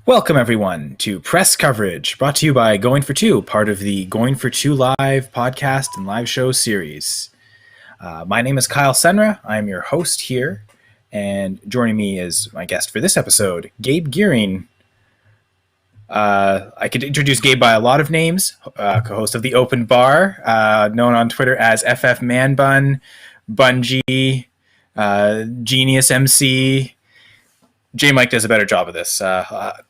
Welcome, everyone, to Press Coverage, brought to you by Going for Two, part of the Going for Two Live podcast and live show series. My name is Kyle Senra. I'm your host here, and joining me is my guest for this episode, Gabe Geering. I could introduce Gabe by a lot of names, co-host of The Open Bar, known on Twitter as FF Man Bun, Bungie, Genius MC. J Mike does a better job of this.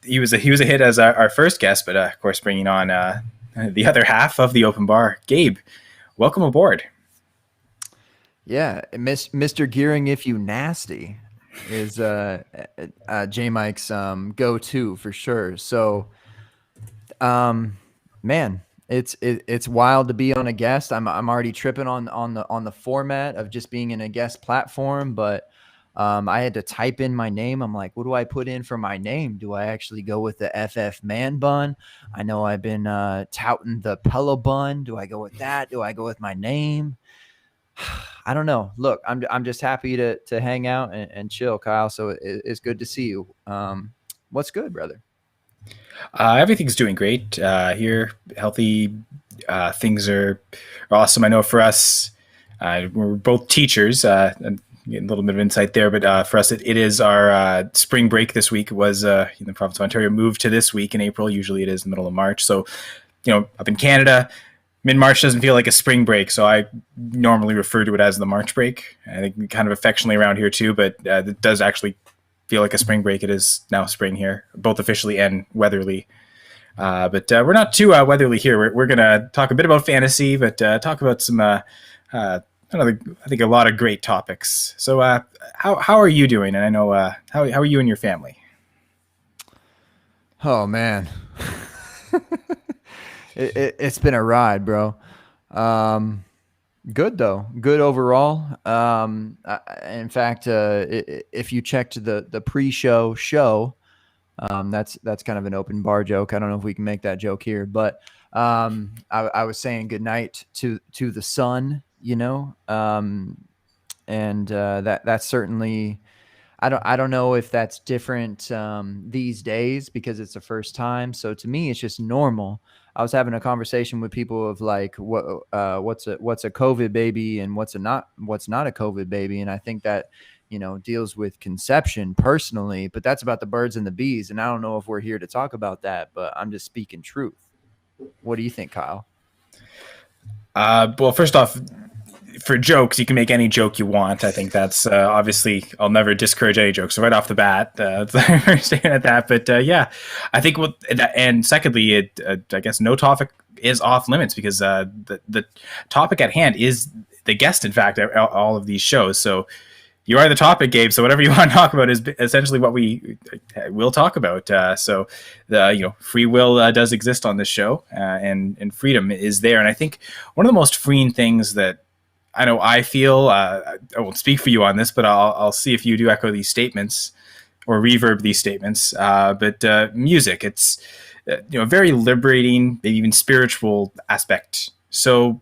He was a hit as our first guest, but of course, bringing on the other half of The Open Bar, Gabe. Welcome aboard. Yeah, Mr. Geering, if you nasty, is J Mike's go-to for sure. So, man, it's wild to be on a guest. I'm already tripping on the format of just being in a guest platform, but I had to type in my name. I'm like, what do I put in for my name? Do I actually go with the FF Man Bun? I know I've been touting the Pello Bun. Do I go with that? Do I go with my name? I don't know. Look, I'm just happy to hang out and chill, Kyle. So it's good to see you. What's good, brother? Everything's doing great here. Healthy. Things are awesome. I know for us, we're both teachers. And a little bit of insight there, but for us, it is our spring break this week. It was in the province of Ontario, moved to this week in April. Usually it is the middle of March. So, up in Canada, mid-March doesn't feel like a spring break. So I normally refer to it as the March break. I think kind of affectionately around here too, but it does actually feel like a spring break. It is now spring here, both officially and weatherly. But we're not too weatherly here. We're going to talk a bit about fantasy, but talk about some I think a lot of great topics. So how are you doing? And I know how are you and your family? Oh man, it's been a ride, bro. Good though, good overall. In fact, if you checked the pre-show show, that's kind of an open bar joke. I don't know if we can make that joke here, but I was saying goodnight to the sun. And that's certainly, I don't know if that's different these days because it's the first time. So to me, it's just normal. I was having a conversation with people of like, what's a COVID baby and what's not a COVID baby. And I think that, deals with conception personally, but that's about the birds and the bees. And I don't know if we're here to talk about that, but I'm just speaking truth. What do you think, Kyle? Well, first off, for jokes, you can make any joke you want. I think that's obviously, I'll never discourage any jokes. So right off the bat, staying at that. But yeah, I think and secondly, I guess no topic is off limits because the topic at hand is the guest, in fact, all of these shows. So you are the topic, Gabe. So whatever you want to talk about is essentially what we will talk about. So the free will does exist on this show, and freedom is there. And I think one of the most freeing things that I know I feel, I won't speak for you on this, but I'll see if you do echo these statements or reverb these statements. But music, it's a very liberating, maybe even spiritual aspect. So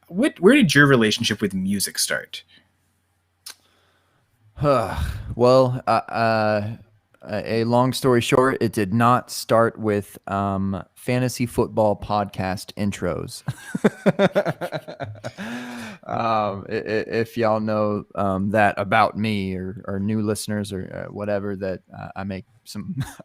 where did your relationship with music start? Well, a long story short, it did not start with fantasy football podcast intros. If y'all know that about me or new listeners or whatever, that I make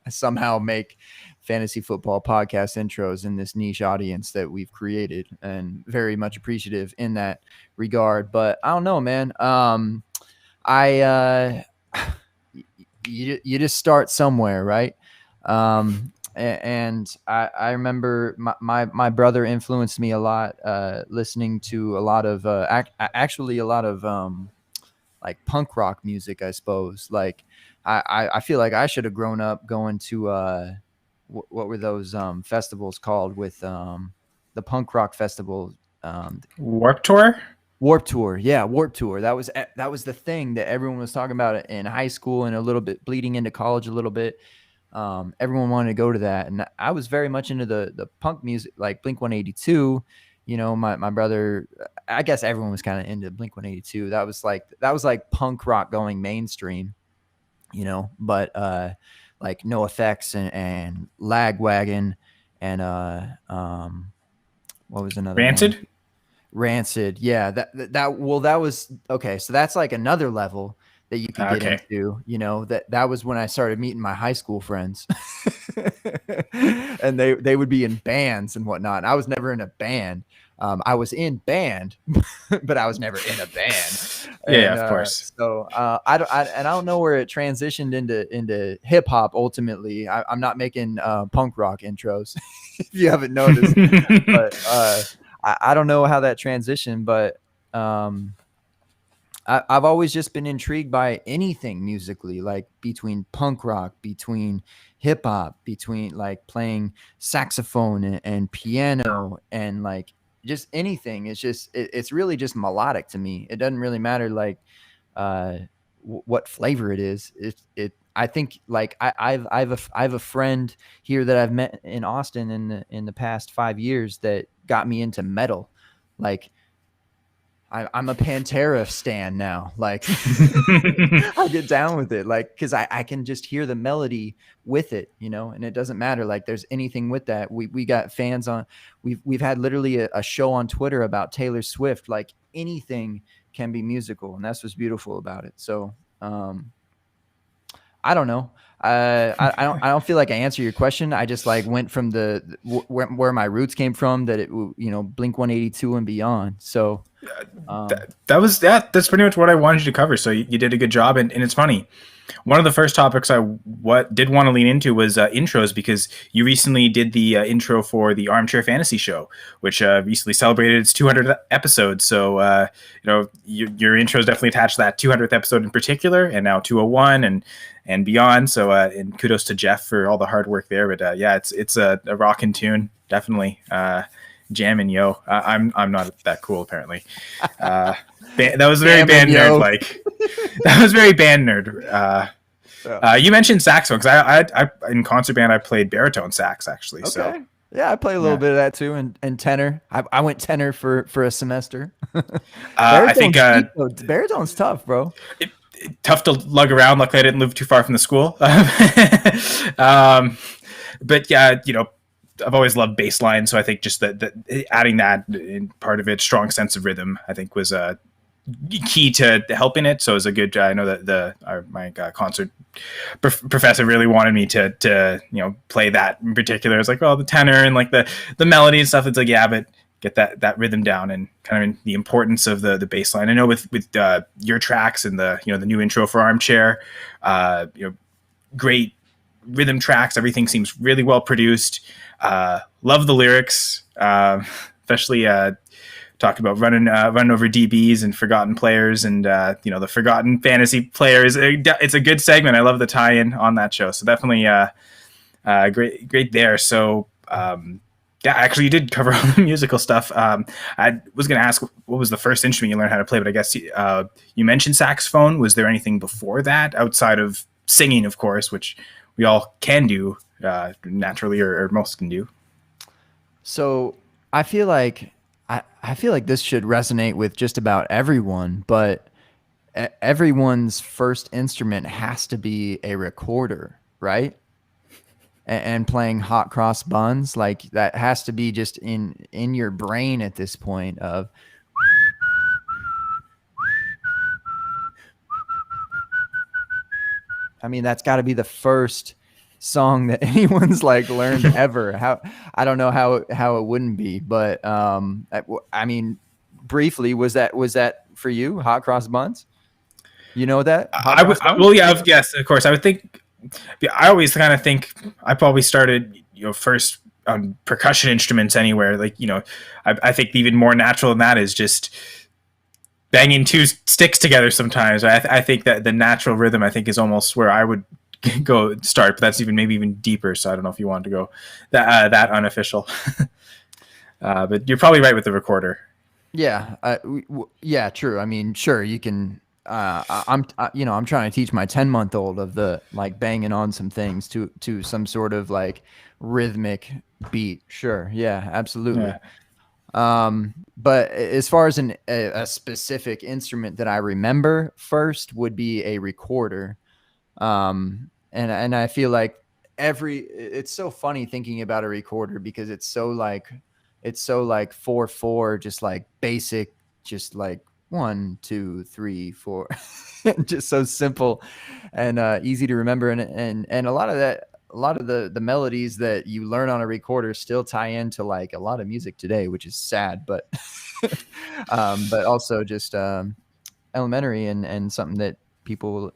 somehow make fantasy football podcast intros in this niche audience that we've created, and very much appreciative in that regard. But I don't know, man. You just start somewhere, right? And I remember my brother influenced me a lot, listening to a lot of actually a lot of like punk rock music, I suppose. Like I feel like I should have grown up going to what were those festivals called with the punk rock festival? Warped Tour. Warped Tour. Yeah, Warped Tour. That was the thing that everyone was talking about in high school and a little bit bleeding into college a little bit. Everyone wanted to go to that. And I was very much into the punk music, like Blink-182. My brother, I guess everyone was kind of into Blink-182. That was like punk rock going mainstream, but like No Effects and Lagwagon and what was another one? Rancid. Rancid. Yeah, that was okay. So that's like another level that you could get Okay. into, that was when I started meeting my high school friends. And they would be in bands and whatnot. I was never in a band. I was in band, but I was never in a band. Yeah, of course. So I don't know where it transitioned into hip hop. Ultimately, I'm not making punk rock intros, if you haven't noticed. But I don't know how that transitioned, but I've always just been intrigued by anything musically, like between punk rock, between hip hop, between like playing saxophone and piano, and like just anything. It's really just melodic to me. It doesn't really matter like what flavor it is. I think like I have a friend here that I've met in Austin in the past 5 years that got me into metal. Like I'm a Pantera stan now. Like I get down with it, like, because I can just hear the melody with it, and it doesn't matter. Like there's anything with that. We got fans on. We've had literally a show on Twitter about Taylor Swift. Like anything can be musical, and that's what's beautiful about it. So I don't know. I don't feel like I answered your question. I just like went from where my roots came from, that it, Blink 182 and beyond. So that's pretty much what I wanted you to cover. So you did a good job, and it's funny. One of the first topics I did want to lean into was intros, because you recently did the intro for the Armchair Fantasy Show, which recently celebrated its 200th episode. So your intro is definitely attached to that 200th episode in particular, and now 201 and beyond. So and kudos to Jeff for all the hard work there. But it's a rockin' tune, definitely. Jammin' yo. I'm not that cool apparently. That was very band nerd like. That was very band nerd. You mentioned saxophone, because I in concert band I played baritone sax actually. Okay. So yeah, I play a little bit of that too, and tenor. I went tenor for a semester. I think baritone's tough, bro. Tough to lug around. Luckily, I didn't live too far from the school. But yeah, I've always loved bass line, so I think just that adding that in part of it, strong sense of rhythm, I think was key to helping it. So it was a good. I know that my concert professor really wanted me to play that in particular. It's like, the tenor and like the melody and stuff. It's like, yeah, but get that rhythm down, and kind of the importance of the bass line. I know with your tracks and the new intro for Armchair, great rhythm tracks. Everything seems really well produced. Love the lyrics, especially talked about running over DBs and forgotten players, and the forgotten fantasy players. It's a good segment. I love the tie-in on that show. So definitely great there. So actually you did cover all the musical stuff. I was going to ask what was the first instrument you learned how to play, but I guess you mentioned saxophone. Was there anything before that outside of singing, of course, which we all can do naturally, or most can do? So I feel like this should resonate with just about everyone, but everyone's first instrument has to be a recorder, right? And playing hot cross buns, like that has to be just in your brain at this point of. I mean, that's got to be the first song that anyone's like learned ever. I don't know how it wouldn't be, but I mean, briefly, was that for you, hot cross buns? You know that? Yes, of course. I would think. I always kind of think I probably started first on percussion instruments anywhere. Like I think even more natural than that is just banging two sticks together sometimes. I think that the natural rhythm, I think, is almost where I would go start, but that's maybe even deeper. So I don't know if you want to go that unofficial. But you're probably right with the recorder. Yeah. Yeah, true. I mean, sure, you can. I'm trying to teach my 10-month-old of the like banging on some things to some sort of like rhythmic beat. Sure. Yeah, absolutely. Yeah. But as far as a specific instrument that I remember first would be a recorder. And I feel like it's so funny thinking about a recorder because it's so like 4/4, just like basic, just like 1 2 3 4, just so simple and easy to remember. And a lot of that, a lot of the melodies that you learn on a recorder still tie into like a lot of music today, which is sad, but but also just elementary and something that people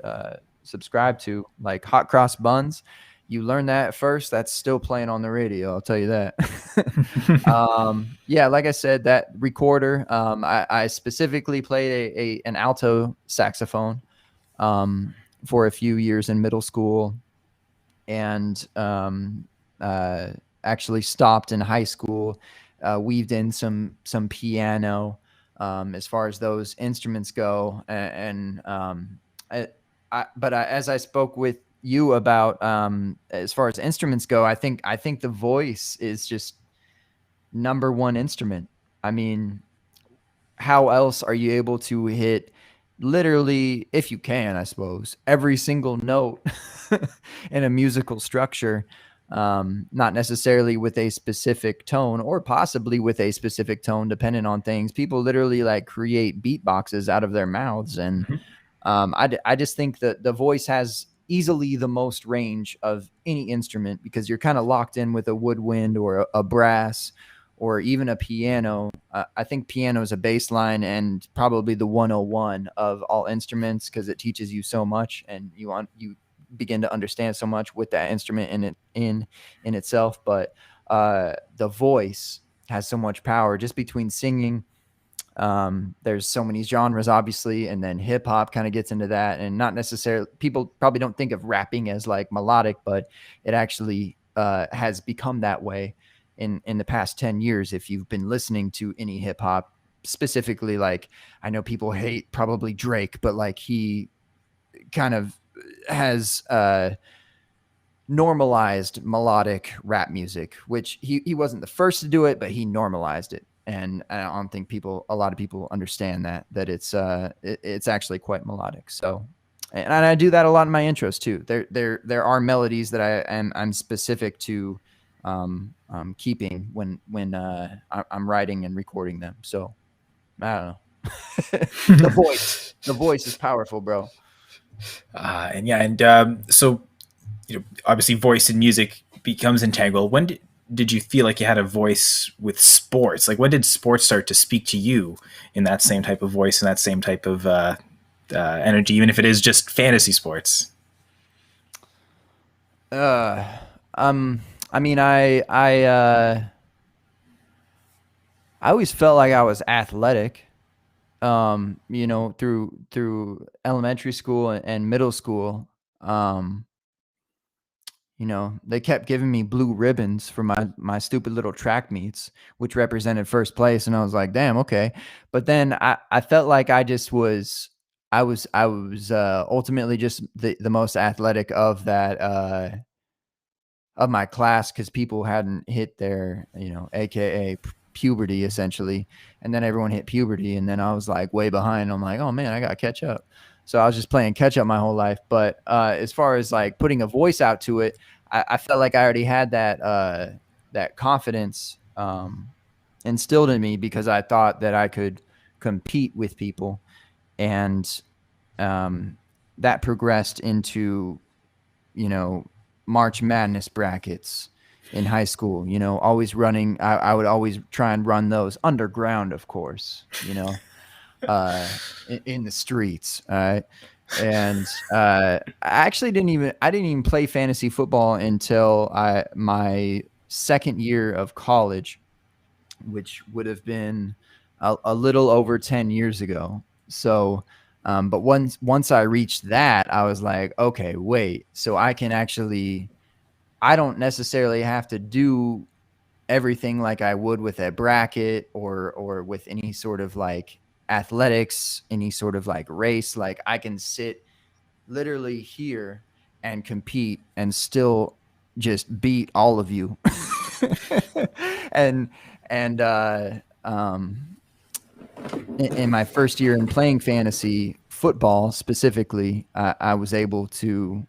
subscribe to, like hot cross buns. You learn that at first, that's still playing on the radio, I'll tell you that. Yeah, like I said, that recorder, I specifically played an alto saxophone for a few years in middle school, and actually stopped in high school, weaved in some piano, as far as those instruments go. But as I spoke with you about, as far as instruments go, I think the voice is just number one instrument. I mean, how else are you able to hit literally, if you can, I suppose, every single note in a musical structure, not necessarily with a specific tone, or possibly with a specific tone, depending on things. People literally like create beatboxes out of their mouths. And I just think that the voice has easily the most range of any instrument, because you're kind of locked in with a woodwind or a brass or even a piano. I think piano is a baseline and probably the 101 of all instruments, because it teaches you so much, and you begin to understand so much with that instrument in itself. But the voice has so much power, just between singing. There's so many genres, obviously, and then hip hop kind of gets into that, and not necessarily, people probably don't think of rapping as like melodic, but it actually has become that way in the past 10 years. If you've been listening to any hip hop, specifically, like, I know people hate probably Drake, but like he kind of has normalized melodic rap music, which he wasn't the first to do it, but he normalized it. And I don't think a lot of people understand that it's actually quite melodic. So, and I do that a lot in my intros too. There are melodies that I'm specific to keeping when I'm writing and recording them. So I don't know. The voice is powerful, bro. So, obviously, voice and music becomes entangled. When did you feel like you had a voice with sports? Like, when did sports start to speak to you in that same type of voice and that same type of energy, even if it is just fantasy sports? I mean, I always felt like I was athletic, through elementary school and middle school. They kept giving me blue ribbons for my stupid little track meets, which represented first place. And I was like, damn, okay. But then I felt like I was ultimately just the most athletic of that, of my class, because people hadn't hit their, AKA puberty, essentially. And then everyone hit puberty, and then I was like way behind. I'm like, oh man, I got to catch up. So I was just playing catch up my whole life. But as far as like putting a voice out to it, I felt like I already had that confidence instilled in me, because I thought that I could compete with people. And that progressed into, March Madness brackets in high school, always running. I would always try and run those underground, of course, in the streets. All right. And I actually didn't even play fantasy football until my second year of college, which would have been a little over 10 years ago. So, but once I reached that, I was like, okay, wait, so I don't necessarily have to do everything like I would with a bracket or with any sort of like athletics, any sort of like race. Like, I can sit literally here and compete and still just beat all of you. and in my first year in playing fantasy football specifically, I was able to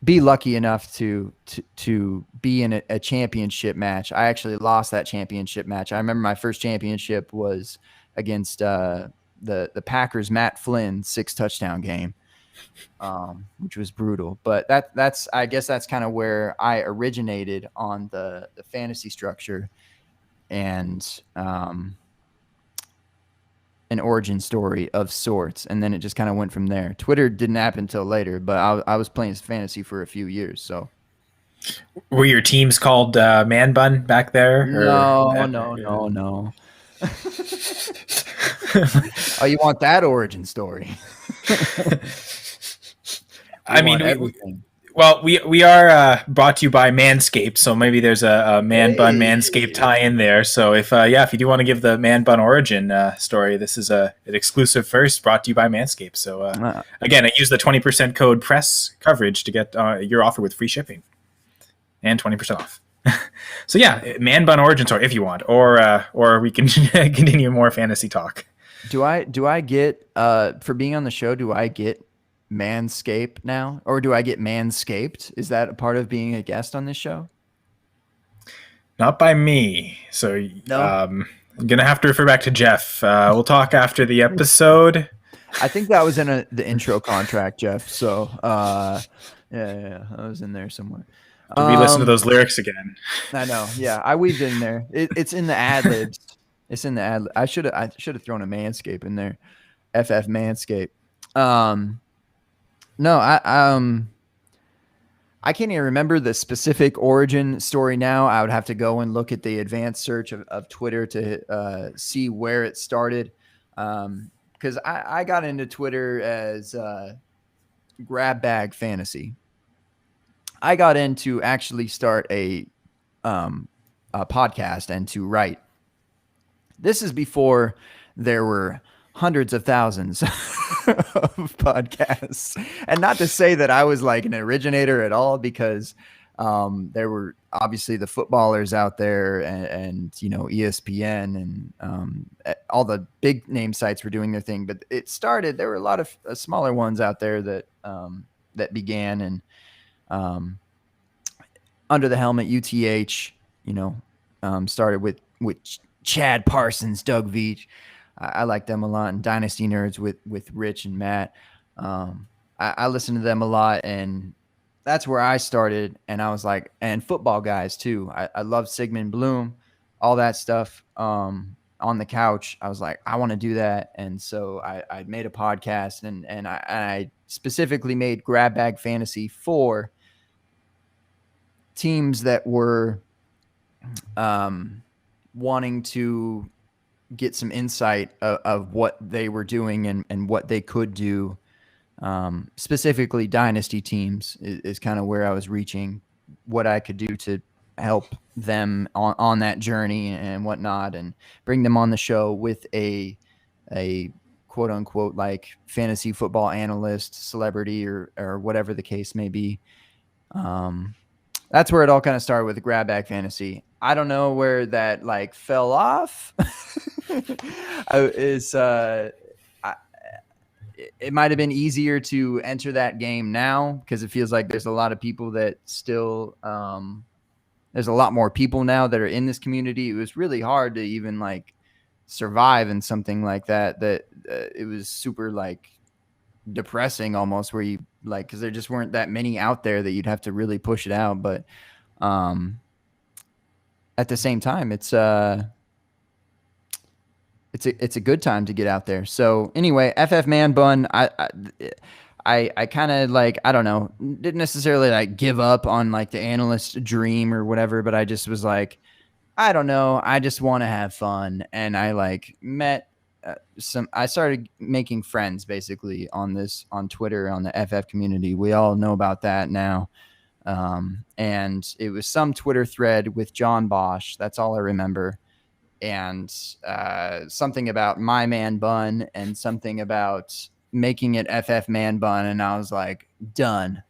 be lucky enough to be in a championship match. I actually lost that championship match. I remember my first championship was against the Packers, Matt Flynn 6-touchdown game, which was brutal. But that's I guess that's kind of where I originated on the fantasy structure, and an origin story of sorts, and then it just kind of went from there. Twitter didn't happen until later, but I was playing fantasy for a few years. So, were your teams called Man Bun back there? No. Oh, you want that origin story? I mean, we are brought to you by Manscaped, so maybe there's a Man Bun Manscaped tie in there. So if you do want to give the Man Bun origin story, this is an exclusive first brought to you by Manscaped. So again, I use the 20% code press coverage to get your offer with free shipping and 20% off. So yeah, Man Bun origin story if you want, or we can continue more fantasy talk. Do I get for being on the show? Do I get Manscaped now, or do I get Manscaped? Is that a part of being a guest on this show? Not by me. So no? I'm gonna have to refer back to Jeff. We'll talk after the episode. I think that was in the intro contract, Jeff. So yeah, I was in there somewhere. Did we listen to those lyrics again? I know. Yeah, I weaved it in there. It's in the ad libs. It's in the ad. I should have thrown a Manscaped in there. FF Manscaped. No, I can't even remember the specific origin story now. I would have to go and look at the advanced search of Twitter to see where it started. Because I got into Twitter as grab bag fantasy. I got in to actually start a podcast and to write. This is before there were hundreds of thousands of podcasts, and not to say that I was like an originator at all, because there were obviously the footballers out there, and ESPN and all the big name sites were doing their thing. But it started. There were a lot of smaller ones out there that began, and Under the Helmet, UTH, started with Chad Parsons, Doug Veach. I like them a lot, and Dynasty Nerds with Rich and Matt. I listened to them a lot, and that's where I started. And I was like, and football guys too. I love Sigmund Bloom, all that stuff. On the couch, I was like, I want to do that, and so I made a podcast, and I specifically made Grab Bag Fantasy for teams that were wanting to get some insight of what they were doing and what they could do. Specifically dynasty teams is kind of where I was reaching, what I could do to help them on that journey and whatnot, and bring them on the show with a quote unquote like fantasy football analyst, celebrity, or whatever the case may be. That's where it all kind of started with the Grab Bag Fantasy. I don't know where that like fell off. It might have been easier to enter that game now, because it feels like there's a lot of people that still there's a lot more people now that are in this community. It was really hard to even like survive in something like that. It was super like depressing almost, where you like, because there just weren't that many out there that you'd have to really push it out. But at the same time, it's a good time to get out there. So anyway, FF Man Bun, I kind of like, I don't know, didn't necessarily like give up on like the analyst dream or whatever, but I just was like, I don't know, I just want to have fun. And I like met I started making friends basically on Twitter, on the FF community. We all know about that now. And it was some Twitter thread with John Bosch. That's all I remember. And something about my man bun and something about making it FF man bun. And I was like, done.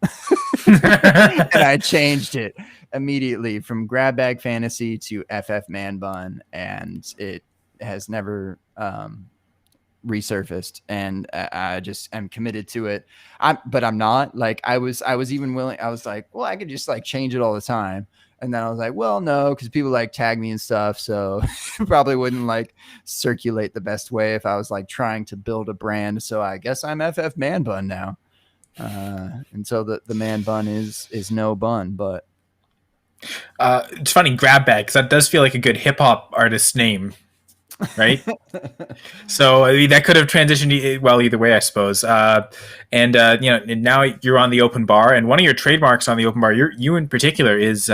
And I changed it immediately from Grab Bag Fantasy to FF man bun. And it has never resurfaced, and I just am committed to it. But I'm not. Like, I was even willing. I was like, well, I could just like change it all the time. And then I was like, well, no, because people like tag me and stuff. So probably wouldn't like circulate the best way if I was like trying to build a brand. So I guess I'm FF Man Bun now. And so the man bun is no bun, but It's funny, grab bag, because that does feel like a good hip hop artist name, right? So I mean, that could have transitioned well either way, I suppose. And now you're on the open bar, and one of your trademarks on the open bar, you in particular, is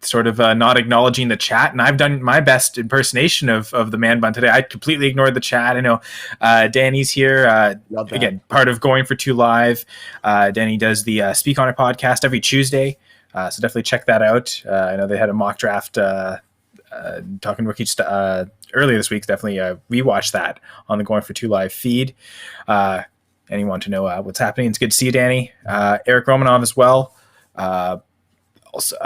sort of not acknowledging the chat. And I've done my best impersonation of the man bun today. I completely ignored the chat. I know Danny's here. Again, part of Going for Two Live. Danny does the Speak On It podcast every Tuesday. So definitely check that out. I know they had a mock draft talking rookie earlier this week. Definitely rewatch that on the Going for Two Live feed. Anyone to know what's happening? It's good to see you, Danny. Eric Romanov as well. Also,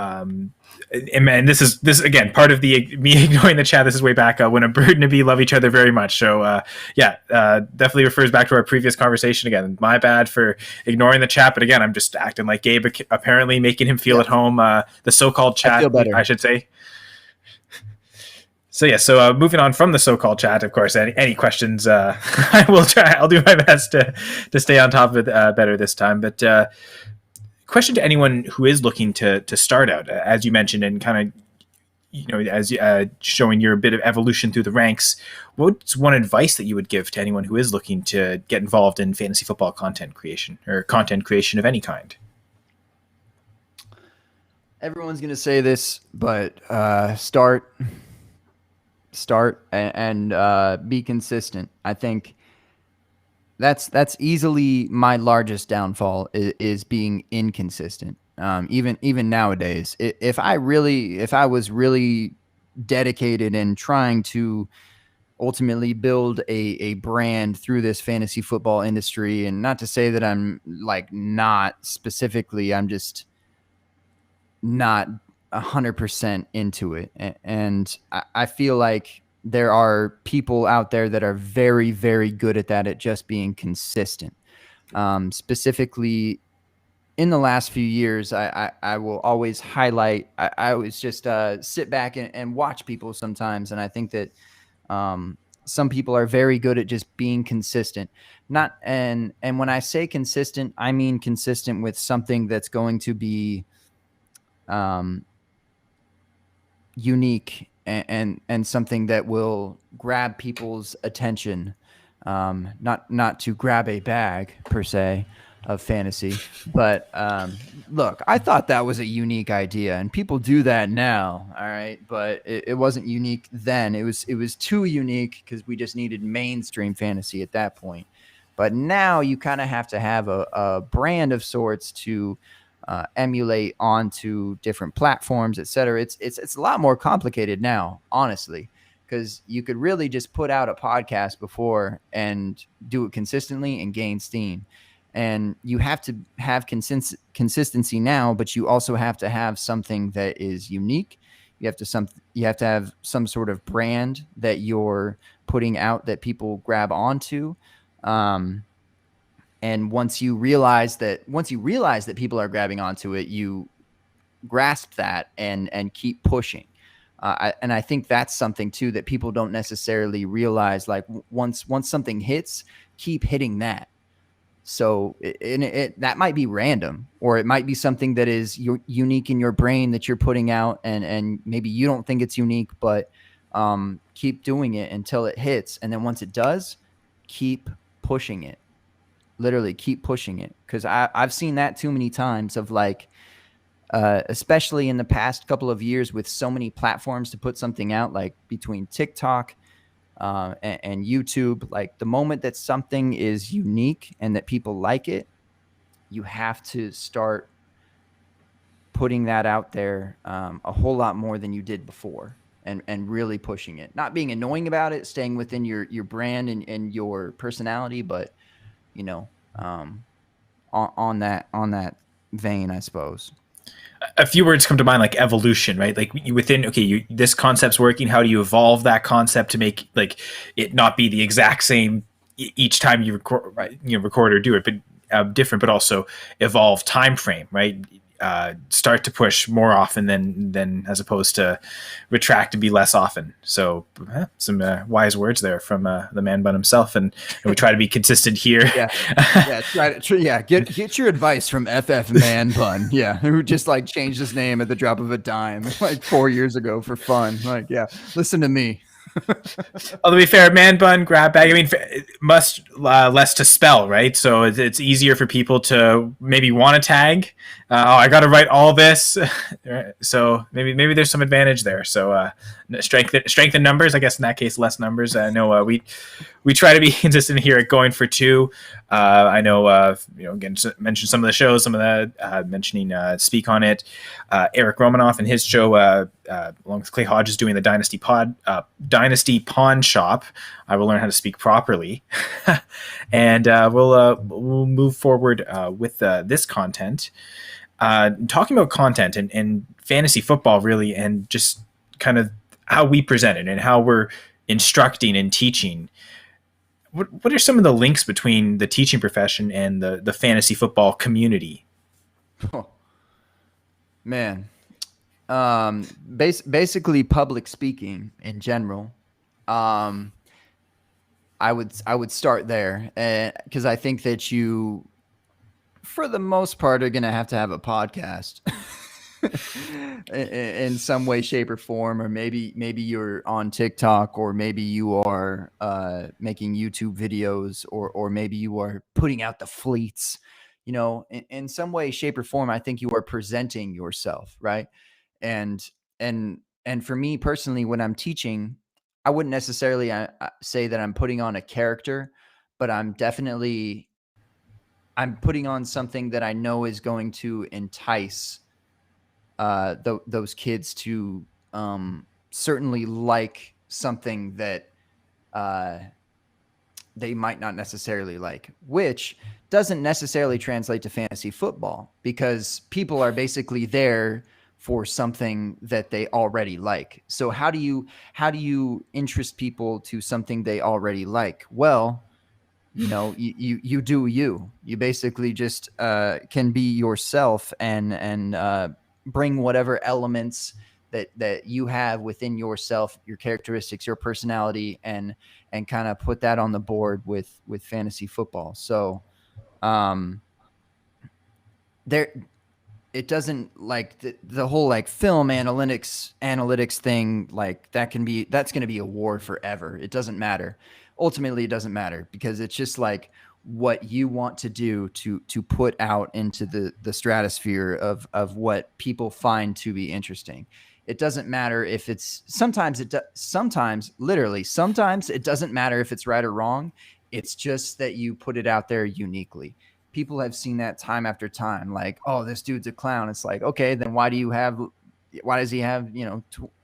and this is again part of me ignoring the chat. This is way back when a bird and a bee love each other very much. So definitely refers back to our previous conversation. Again, my bad for ignoring the chat, but again, I'm just acting like Gabe, apparently making him feel at home. The so-called chat, I should say. So moving on from the so-called chat, of course, any questions, I will try. I'll do my best to stay on top of it better this time. But question to anyone who is looking to start out, as you mentioned, and kind of, as showing your bit of evolution through the ranks, what's one advice that you would give to anyone who is looking to get involved in fantasy football content creation or content creation of any kind? Everyone's going to say this, but start and be consistent. I think that's easily my largest downfall is being inconsistent. Even nowadays, if I was really dedicated and trying to ultimately build a brand through this fantasy football industry, and not to say that I'm like not specifically, I'm just not 100% into it. And I feel like there are people out there that are very, very good at that, at just being consistent. Specifically in the last few years, I will always highlight, I always just sit back and watch people sometimes. And I think that some people are very good at just being consistent. And when I say consistent, I mean consistent with something that's going to be unique and something that will grab people's attention, not to grab a bag per se of fantasy, but look, I thought that was a unique idea, and people do that now, all right, but it wasn't unique then. It was too unique because we just needed mainstream fantasy at that point. But now you kind of have to have a brand of sorts to emulate onto different platforms, etc. It's a lot more complicated now, honestly, because you could really just put out a podcast before and do it consistently and gain steam. And you have to have consistency now, but you also have to have something that is unique. You have to have some sort of brand that you're putting out that people grab onto. And once you realize that people are grabbing onto it, you grasp that and keep pushing. And I think that's something too that people don't necessarily realize. Like once something hits, keep hitting that. So that might be random, or it might be something that is unique in your brain that you're putting out, and maybe you don't think it's unique, but keep doing it until it hits. And then once it does, keep pushing it. Literally keep pushing it, because I've seen that too many times of like, especially in the past couple of years with so many platforms to put something out, like between TikTok and YouTube. Like the moment that something is unique and that people like it, you have to start putting that out there a whole lot more than you did before, and really pushing it, not being annoying about it, staying within your brand and your personality, but on that vein, I suppose. A few words come to mind, like evolution, right? Like within, okay, this concept's working. How do you evolve that concept to make like it not be the exact same each time you record, right? Record or do it, but different, but also evolve time frame, right? Start to push more often than as opposed to retract to be less often. So some wise words there from the man bun himself, and we try to be consistent here. Get your advice from FF Man Bun, who just like changed his name at the drop of a dime like 4 years ago for fun. Like, listen to me. Although, to be fair, man bun, grab bag, I mean, much less to spell, right? So it's easier for people to maybe want to tag. I got to write all this. So maybe there's some advantage there. So strength in numbers, I guess in that case, less numbers. I know we try to be consistent here at going for two. I know, again, mentioned some of the shows, some of the mentioning Speak on It. Eric Romanoff and his show, along with Clay Hodges, doing the Dynasty Pawn Shop. I will learn how to speak properly, and we'll move forward with this content. Talking about content and fantasy football, really, and just kind of how we present it and how we're instructing and teaching. What are some of the links between the teaching profession and the fantasy football community? Oh, man. Basically public speaking in general. I would start there, because I think that you, for the most part, are going to have a podcast in some way, shape, or form, or maybe you're on TikTok, or maybe you are making YouTube videos, or maybe you are putting out the fleets. In some way, shape, or form, I think you are presenting yourself, right? And for me personally, when I'm teaching, I wouldn't necessarily say that I'm putting on a character, but I'm putting on something that I know is going to entice those kids to certainly like something that they might not necessarily like, which doesn't necessarily translate to fantasy football, because people are basically there for something that they already like. So how do you interest people to something they already like? Well, you do you basically just can be yourself and bring whatever elements that you have within yourself, your characteristics, your personality, and kind of put that on the board with fantasy football. So it doesn't, like, the whole like film analytics thing, like that's going to be a war forever. It doesn't matter. Ultimately, it doesn't matter, because it's just like what you want to do to put out into the stratosphere of what people find to be interesting. It doesn't matter if it's sometimes it doesn't matter if it's right or wrong. It's just that you put it out there uniquely. People have seen that time after time. Like, oh, this dude's a clown. It's like, okay, then why does he have,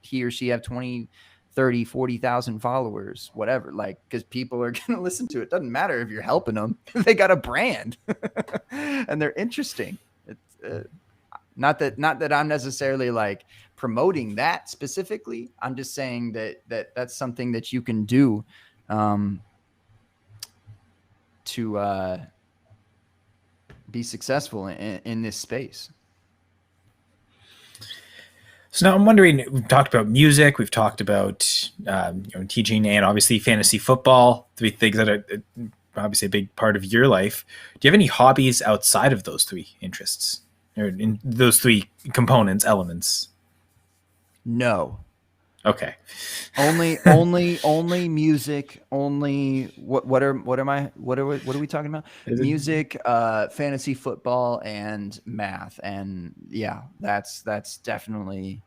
he or she have 20, 30, 40,000 followers, whatever, like, because people are going to listen to it. Doesn't matter if you're helping them. They got a brand and they're interesting. It's not that I'm necessarily like promoting that specifically. I'm just saying that's something that you can do to be successful in this space. So now I'm wondering, we've talked about music, we've talked about teaching, and obviously fantasy football, three things that are obviously a big part of your life. Do you have any hobbies outside of those three interests, or in those three components, elements? No. Okay. Only music. Only what are we talking about? Music, fantasy football, and math. And yeah, that's definitely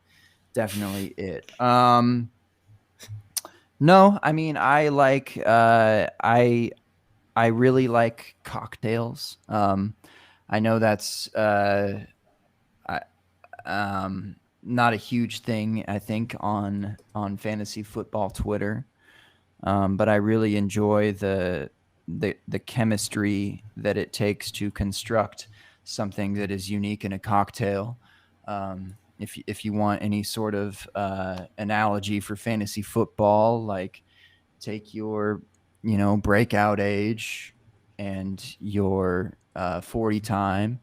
it. No, I mean, I like I really like cocktails. I know that's not a huge thing, I think, on fantasy football Twitter, but I really enjoy the chemistry that it takes to construct something that is unique in a cocktail. If you want any sort of analogy for fantasy football, like take your, breakout age and your 40 time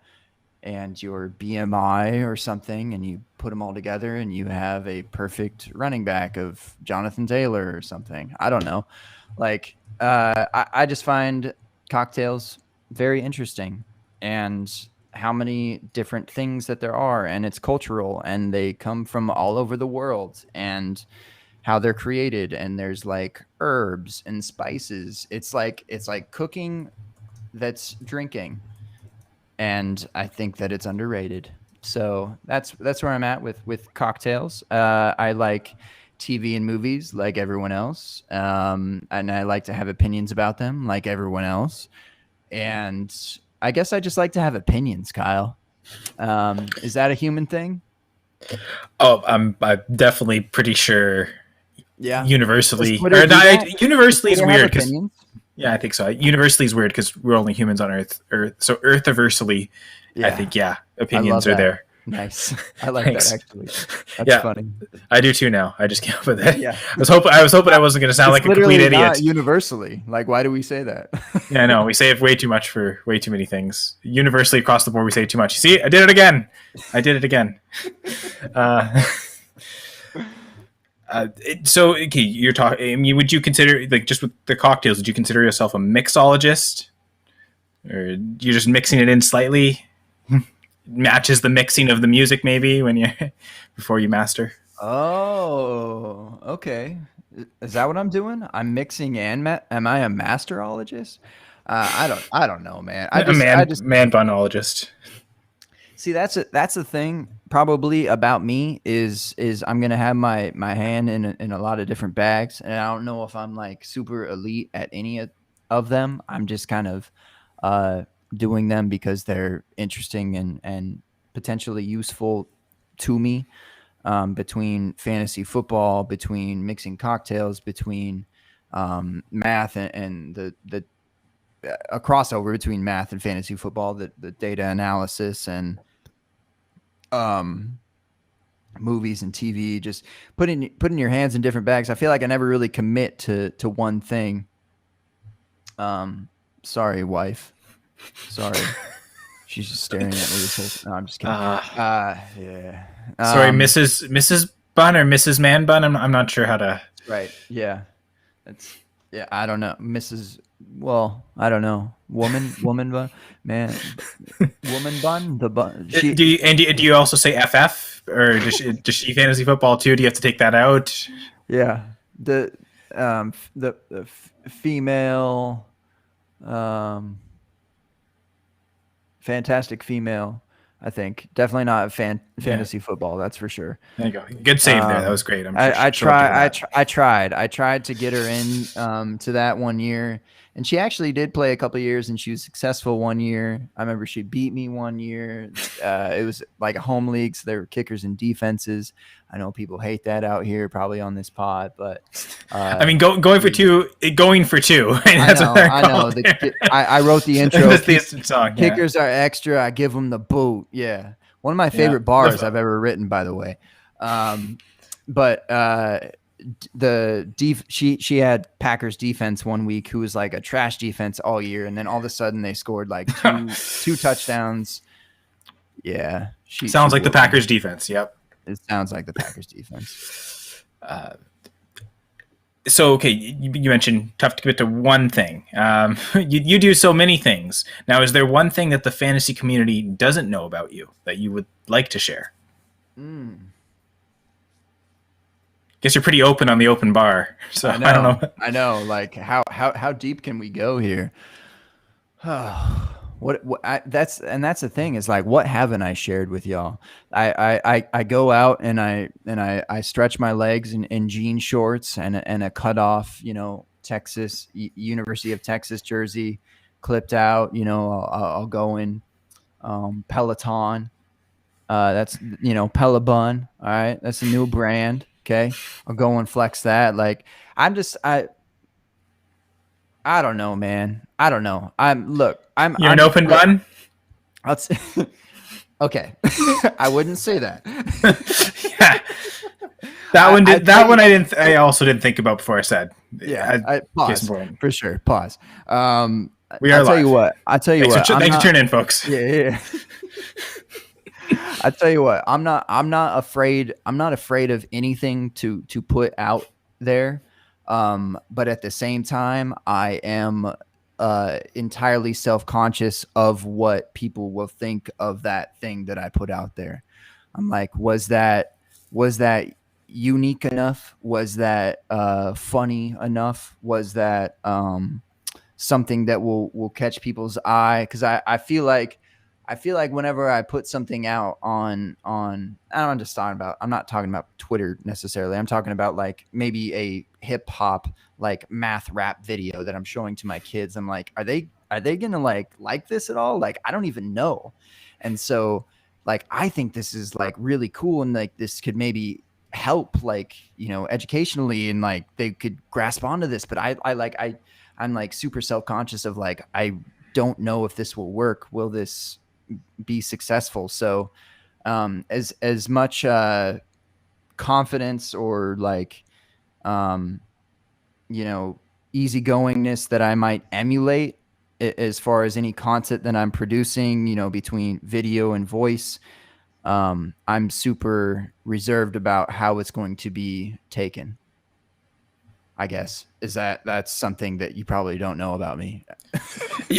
and your BMI or something, and you put them all together and you have a perfect running back of Jonathan Taylor or something. I don't know. Like, I just find cocktails very interesting, and how many different things that there are, and it's cultural, and they come from all over the world, and how they're created, and there's like herbs and spices. It's like cooking that's drinking, and I think that it's underrated. So that's where I'm at with cocktails. I like TV and movies like everyone else, and I like to have opinions about them like everyone else. And I guess I just like to have opinions, Kyle. Is that a human thing? Oh, I'm definitely pretty sure. Yeah. Universally, Twitter or do not, that? universally is Twitter have weird because opinions? yeah, I think so. Universally is weird because we're only humans on Earth. So Earthiversally, I Yeah. think I opinions love are that. there. Nice. I like Thanks. that actually. That's Yeah. funny. I do too now. I just came up with it. Yeah. I was hoping I wasn't going to sound It's like a complete literally idiot. not universally. Like, why do we say that? Yeah, I know. We say it way too much for way too many things. Universally across the board, we say it too much. See, I did it again. So, okay, you're talking. I mean, would you consider, like, just with the cocktails? Would you consider yourself a mixologist, or you're just mixing it in slightly? Matches the mixing of the music, maybe when you before you master. Oh, okay. Is that what I'm doing? I'm mixing and am I a masterologist? I don't know, man. I just Man bunologist. see that's the thing probably about me is I'm gonna have my hand in a lot of different bags, and I don't know if I'm like super elite at any of them. I'm just kind of doing them because they're interesting and potentially useful to me. Between fantasy football, between mixing cocktails, between math and the a crossover between math and fantasy football, the data analysis and movies and TV, just putting your hands in different bags. I feel like I never really commit to one thing. Sorry, wife. Sorry. She's just staring at me this whole. No, I'm just kidding. Yeah. Sorry, Mrs. Bun or Mrs. Man Bun. I'm not sure how to. Right. Yeah. Yeah. I don't know, Mrs. Well, I don't know. Woman bun, man. Woman bun. The bun. Do you also say FF, or does she fantasy football too? Do you have to take that out? Yeah. The female. Fantastic female, I think. Definitely not fantasy football, that's for sure. There you go. Good save there. That was great. I tried to get her in to that one year, and she actually did play a couple of years, and she was successful one year. I remember she beat me one year. It was like a home league, so there were kickers and defenses. I know people hate that out here, probably on this pod, but I mean, going for two. I know. I wrote the intro. That's the song. Kickers are extra. I give them the boot. Yeah, one of my favorite bars I've ever written, by the way. But she had Packers defense one week who was like a trash defense all year, and then all of a sudden they scored like two touchdowns. Yeah, sounds like the Packers defense. Yep. It sounds like the Packers defense. So, okay, you mentioned tough to commit to one thing. You do so many things. Now, is there one thing that the fantasy community doesn't know about you that you would like to share? Guess you're pretty open on the open bar, so I don't know. I know. Like, how deep can we go here? That's the thing is like, what haven't I shared with y'all? I go out and I stretch my legs in jean shorts and a cut off, Texas University of Texas jersey clipped out. I'll go in Peloton. That's Pelabun. All right, that's a new brand. Okay, I'll go and flex that. Like, I don't know, man. I don't know. You're an open bun? Okay. I wouldn't say that. Yeah. That one I also didn't think about before I said. Yeah. Pause for sure. Pause. We are I'll tell live. you what. Thanks for tuning in, folks. Yeah. I tell you what. I'm not afraid. I'm not afraid of anything to put out there. But at the same time, I am entirely self-conscious of what people will think of that thing that I put out there. I'm like, was that unique enough? Was that funny enough? Was that something that will catch people's eye? Because I feel like whenever I put something out on I'm not talking about Twitter necessarily. I'm talking about like maybe a hip hop like math rap video that I'm showing to my kids. I'm like, are they gonna like this at all? Like, I don't even know. And so like, I think this is like really cool, and like this could maybe help, like, you know, educationally, and like they could grasp onto this. But I'm like super self-conscious of like, I don't know if this will work. Will this be successful? So as much confidence or like you know, easygoingness that I might emulate as far as any content that I'm producing, you know, between video and voice, I'm super reserved about how it's going to be taken. I guess that's something that you probably don't know about me.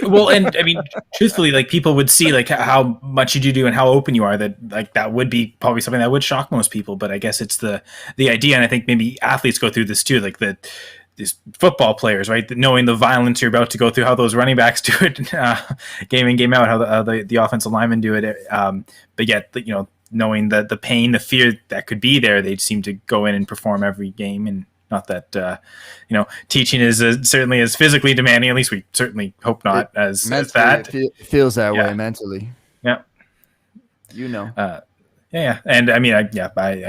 Well, and I mean, truthfully, like people would see like how much you do and how open you are, that like that would be probably something that would shock most people. But I guess it's the idea, and I think maybe athletes go through this too, like these football players, right? Knowing the violence you're about to go through, how those running backs do it, game in, game out, how the offensive linemen do it. But yet, you know, knowing the pain, the fear that could be there, they seem to go in and perform every game. And not that, you know, teaching is certainly as physically demanding. At least we certainly hope not as that. It feels that way mentally. Yeah. You know. Yeah. And I mean, I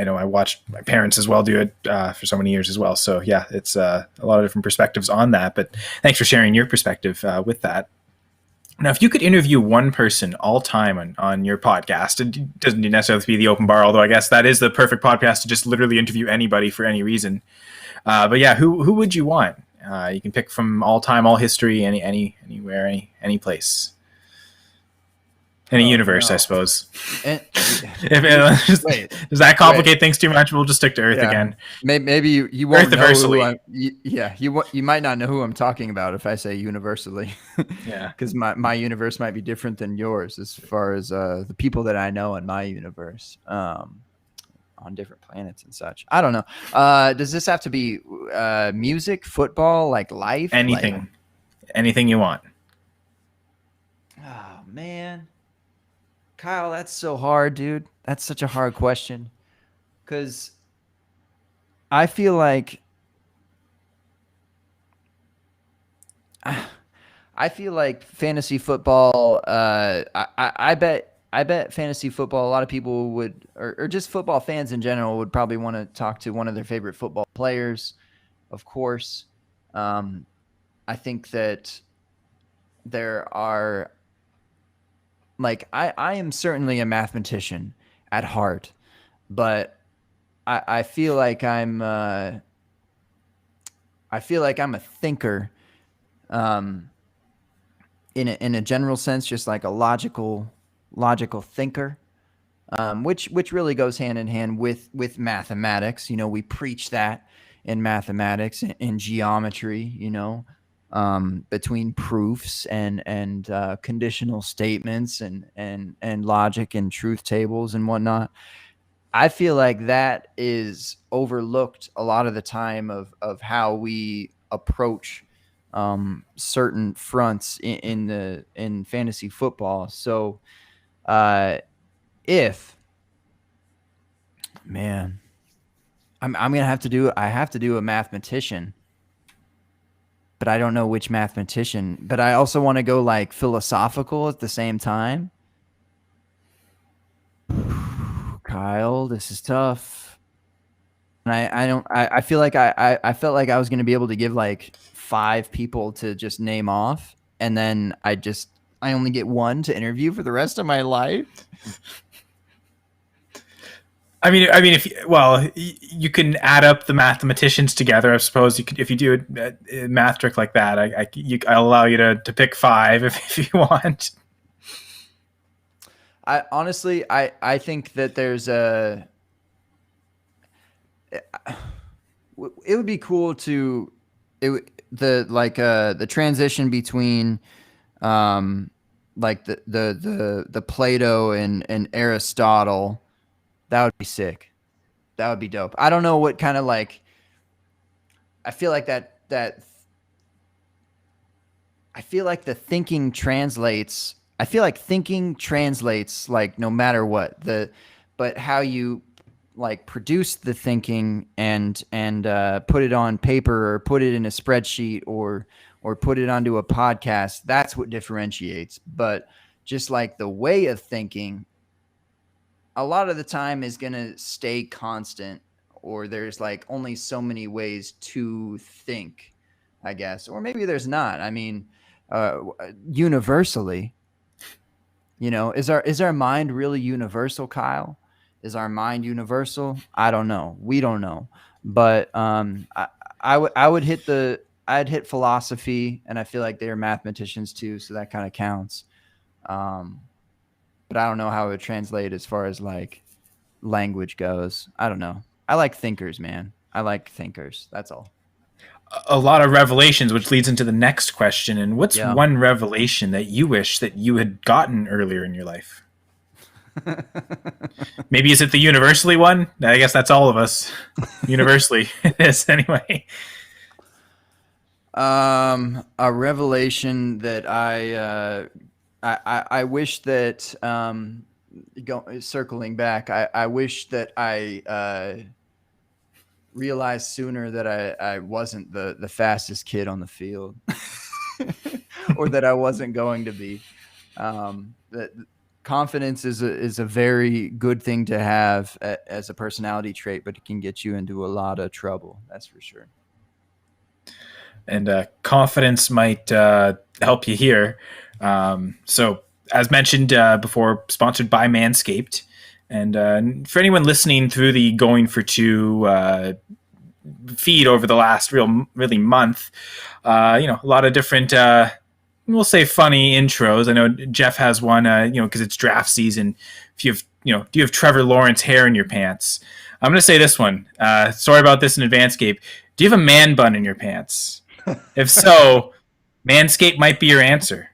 know I watched my parents as well do it for so many years as well. So yeah, it's a lot of different perspectives on that. But thanks for sharing your perspective with that. Now, if you could interview one person all time on your podcast, it doesn't necessarily have to be the open bar, although I guess that is the perfect podcast to just literally interview anybody for any reason. But yeah, who would you want? You can pick from all time, all history, anywhere, any place. Any universe, no. I suppose. Does that complicate things too much? We'll just stick to Earth again. Maybe you won't know who you might not know who I'm talking about if I say universally. Yeah. Because my universe might be different than yours as far as the people that I know in my universe on different planets and such. I don't know. Does this have to be music, football, like life? Anything. Anything you want. Oh, man. Kyle, that's so hard, dude. That's such a hard question. Because I feel like fantasy football, I bet fantasy football, a lot of people would, or just football fans in general, would probably want to talk to one of their favorite football players, of course. I think that there are, like, I am certainly a mathematician at heart, but I feel like I'm a thinker, in a general sense, just like a logical thinker, which really goes hand in hand with mathematics. You know, we preach that in mathematics, in geometry, you know, between proofs and conditional statements and logic and truth tables and whatnot. I feel like that is overlooked a lot of the time of how we approach certain fronts in fantasy football. So if, man, I'm gonna have to do a mathematician, but I don't know which mathematician. But I also want to go like philosophical at the same time. Kyle, this is tough. And I feel like I felt like I was going to be able to give like 5 people to just name off, and then I just I only get one to interview for the rest of my life. I mean, if you can add up the mathematicians together. I suppose you could, if you do a math trick like that. I'll allow you to pick 5 if you want. I honestly think that there's it would be cool to the transition between like the Plato and Aristotle. That would be sick. That would be dope. I don't know what kind of like. I feel like that. I feel like the thinking translates. I feel like thinking translates like no matter what but how you like produce the thinking and put it on paper or put it in a spreadsheet or put it onto a podcast. That's what differentiates. But just like the way of thinking, a lot of the time is going to stay constant, or there's like only so many ways to think, I guess, or maybe there's not. I mean, universally, is our mind really universal, Kyle? Is our mind universal? I don't know. We don't know. But I'd hit philosophy, and I feel like they're mathematicians too, so that kind of counts. But I don't know how it would translate as far as like language goes. I don't know. I like thinkers, man. I like thinkers. That's all. A lot of revelations, which leads into the next question. And what's one revelation that you wish that you had gotten earlier in your life? Maybe is it the universally one? I guess that's all of us. Universally it is anyway. A revelation that I wish that circling back, I wish that I realized sooner that I wasn't the fastest kid on the field, or that I wasn't going to be. That confidence is a very good thing to have as a personality trait, but it can get you into a lot of trouble. That's for sure. And confidence might help you here. So, as mentioned before, sponsored by Manscaped. And for anyone listening through the Going for Two feed over the last really month, a lot of different, we'll say funny intros. I know Jeff has one, because it's draft season. If you have, do you have Trevor Lawrence hair in your pants? I'm going to say this one. Sorry about this in advance, Gabe. Do you have a man bun in your pants? If so, Manscaped might be your answer.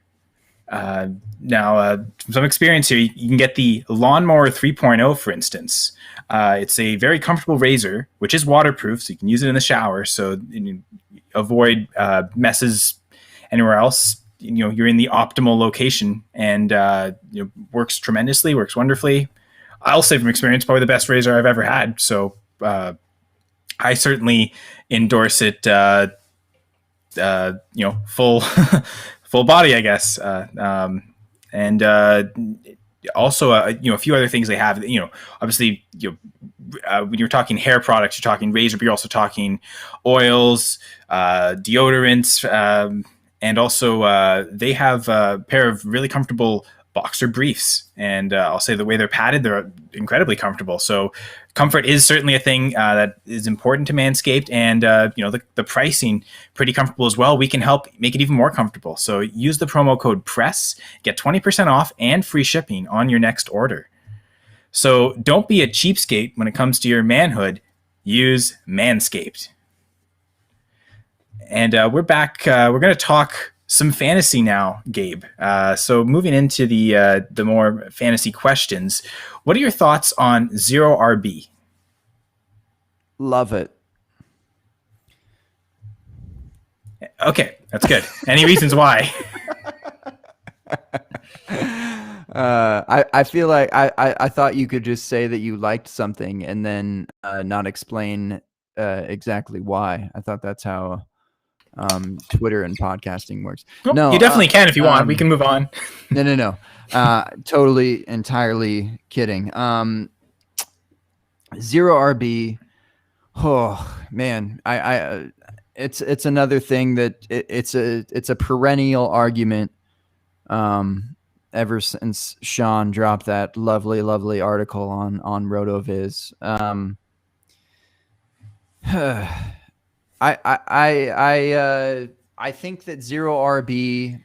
Now, from some experience here, you can get the Lawnmower 3.0, for instance. It's a very comfortable razor, which is waterproof, so you can use it in the shower. So you avoid messes anywhere else. You're in the optimal location, and works tremendously, works wonderfully. I'll say from experience, probably the best razor I've ever had. So I certainly endorse it. Full full body, I guess. And also, a few other things they have. Obviously, when you're talking hair products, you're talking razor, but you're also talking oils, deodorants, and also they have a pair of really comfortable boxer briefs. And I'll say the way they're padded, they're incredibly comfortable. So comfort is certainly a thing that is important to Manscaped, and the pricing pretty comfortable as well. We can help make it even more comfortable. So use the promo code PRESS, get 20% off and free shipping on your next order. So don't be a cheapskate when it comes to your manhood. Use Manscaped. And we're back. We're going to talk some fantasy now, Gabe. So moving into the more fantasy questions, what are your thoughts on Zero RB? Love it. Okay, that's good. Any reasons why? I feel like I thought you could just say that you liked something and then not explain exactly why. I thought that's how Twitter and podcasting works. No, you definitely can if you want. We can move on. No. Totally, entirely kidding. Zero RB. Oh man, it's another thing that it's a perennial argument Ever since Sean dropped that lovely, lovely article on RotoViz. I think that zero RB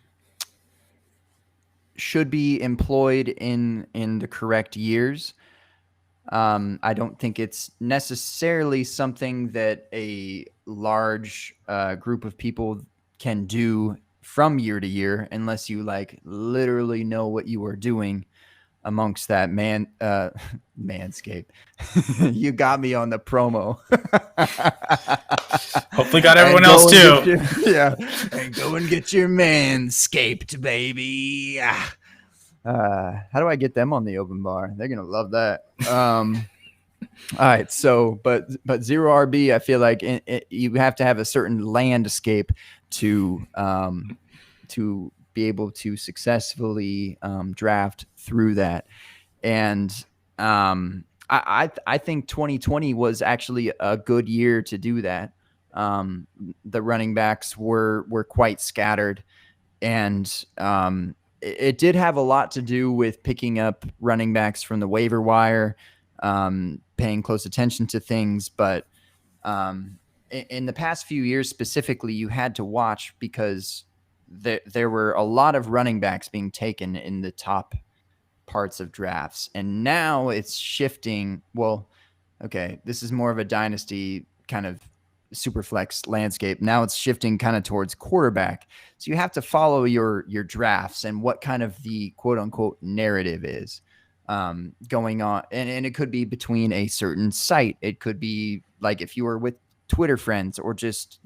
should be employed in the correct years. I don't think it's necessarily something that a large group of people can do from year to year unless you like literally know what you are doing amongst that manscape. You got me on the promo. Hopefully got everyone else too. And go and get your manscaped, baby. How do I get them on the open bar? They're gonna love that. All right, so but zero RB, I feel like you have to have a certain landscape to be able to successfully draft through that. And I think 2020 was actually a good year to do that. The running backs were quite scattered, and it did have a lot to do with picking up running backs from the waiver wire, paying close attention to things. But in the past few years specifically, you had to watch because there were a lot of running backs being taken in the top parts of drafts. And now it's shifting. Well, okay, this is more of a dynasty kind of super flex landscape. Now it's shifting kind of towards quarterback. So you have to follow your drafts and what kind of the quote unquote narrative is going on. And it could be between a certain site. It could be like if you were with Twitter friends or just,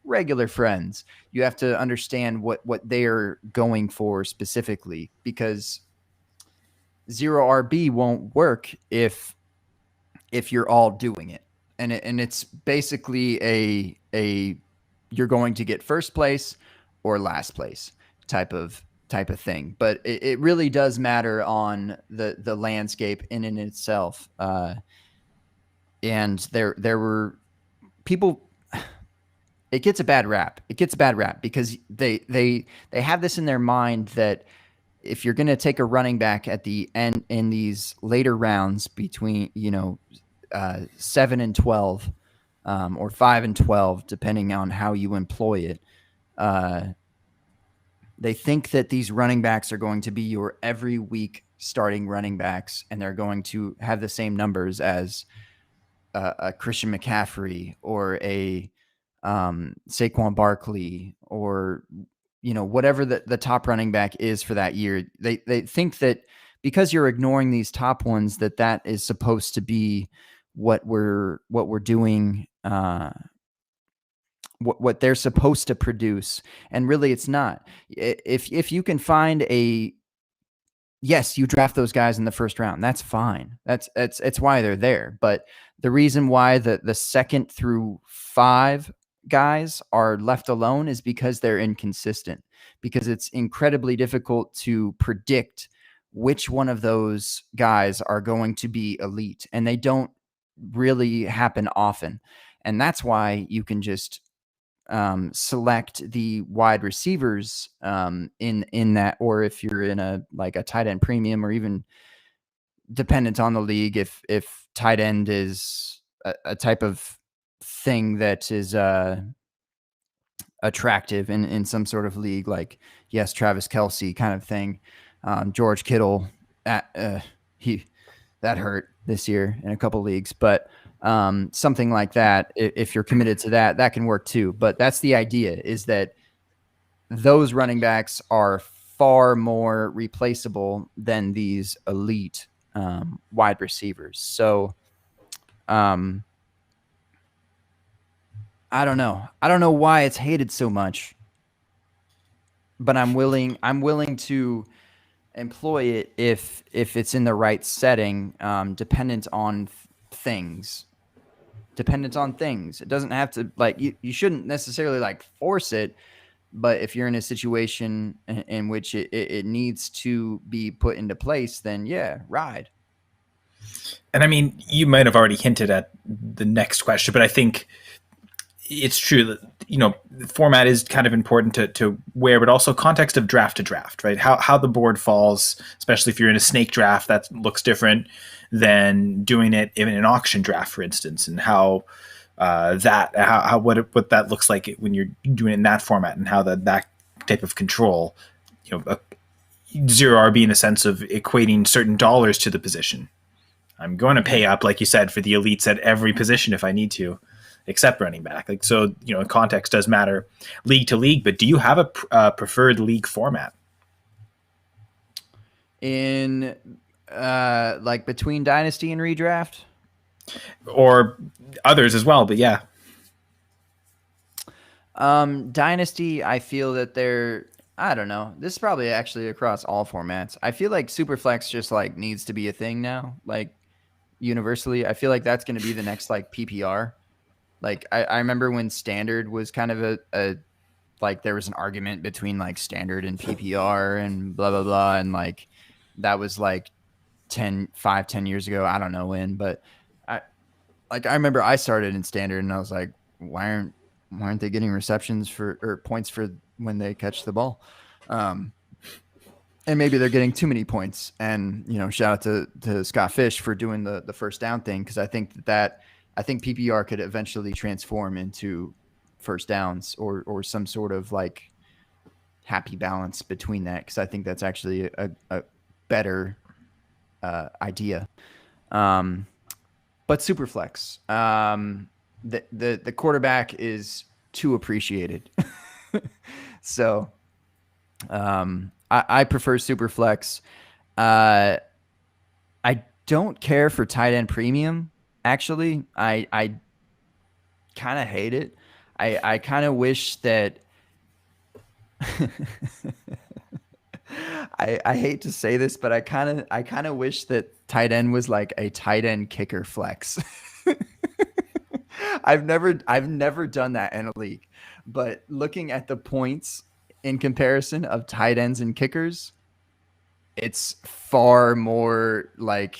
regular friends, you have to understand what they're going for specifically, because zero RB won't work if you're all doing it. And it's basically a you're going to get first place or last place type of thing. But it really does matter on the landscape in and itself. And there were people. It gets a bad rap. Because they have this in their mind that if you're going to take a running back at the end in these later rounds between 7 and 12, or 5 and 12, depending on how you employ it, they think that these running backs are going to be your every week starting running backs, and they're going to have the same numbers as a Christian McCaffrey or a Saquon Barkley, or whatever the top running back is for that year. They think that because you're ignoring these top ones, that is supposed to be what we're doing, what they're supposed to produce. And really it's not. If you can find yes, you draft those guys in the first round, that's fine. It's why they're there. But the reason why the 2nd through 5 guys are left alone is because they're inconsistent, because it's incredibly difficult to predict which one of those guys are going to be elite, and they don't really happen often. And that's why you can just select the wide receivers in that, or if you're in a tight end premium, or even dependent on the league, if tight end is a type of thing that is attractive in some sort of league, like Travis Kelce kind of thing. George Kittle, that hurt this year in a couple leagues, but something like that, if you're committed to that can work too. But that's the idea, is that those running backs are far more replaceable than these elite wide receivers. So I don't know why it's hated so much, but I'm willing to employ it if it's in the right setting, dependent on things. It doesn't have to, you shouldn't necessarily force it, but if you're in a situation in which it needs to be put into place, then yeah, ride. And I mean, you might have already hinted at the next question, but I think it's true that, the format is kind of important to where, but also context of draft to draft, right? How the board falls, especially if you're in a snake draft, that looks different than doing it in an auction draft, for instance, and what that looks like when you're doing it in that format, and how that type of control, zero RB in the sense of equating certain dollars to the position. I'm going to pay up, like you said, for the elites at every position if I need to, except running back. Like, so, context does matter league to league, but do you have a preferred league format? In like between dynasty and redraft? Or others as well, but yeah. Dynasty, I feel that I don't know. This is probably actually across all formats. I feel like Superflex just like needs to be a thing now, like universally. I feel like that's going to be the next like PPR. Like I remember when standard was kind of a like there was an argument between like standard and PPR and blah, blah, blah. And like that was like 10 years ago. I don't know when, but I remember I started in standard and I was like, why aren't they getting receptions or points for when they catch the ball? And maybe they're getting too many points. And, shout out to Scott Fish for doing the first down thing. Cause I think I think PPR could eventually transform into first downs or some sort of like happy balance between that. Cause I think that's actually a better idea. But Superflex, the quarterback is too appreciated. So I prefer Superflex. I don't care for tight end premium. Actually, I kind of hate it. I kind of wish that I hate to say this, but I kind of wish that tight end was like a tight end kicker flex. I've never done that in a league, but looking at the points in comparison of tight ends and kickers, it's far more like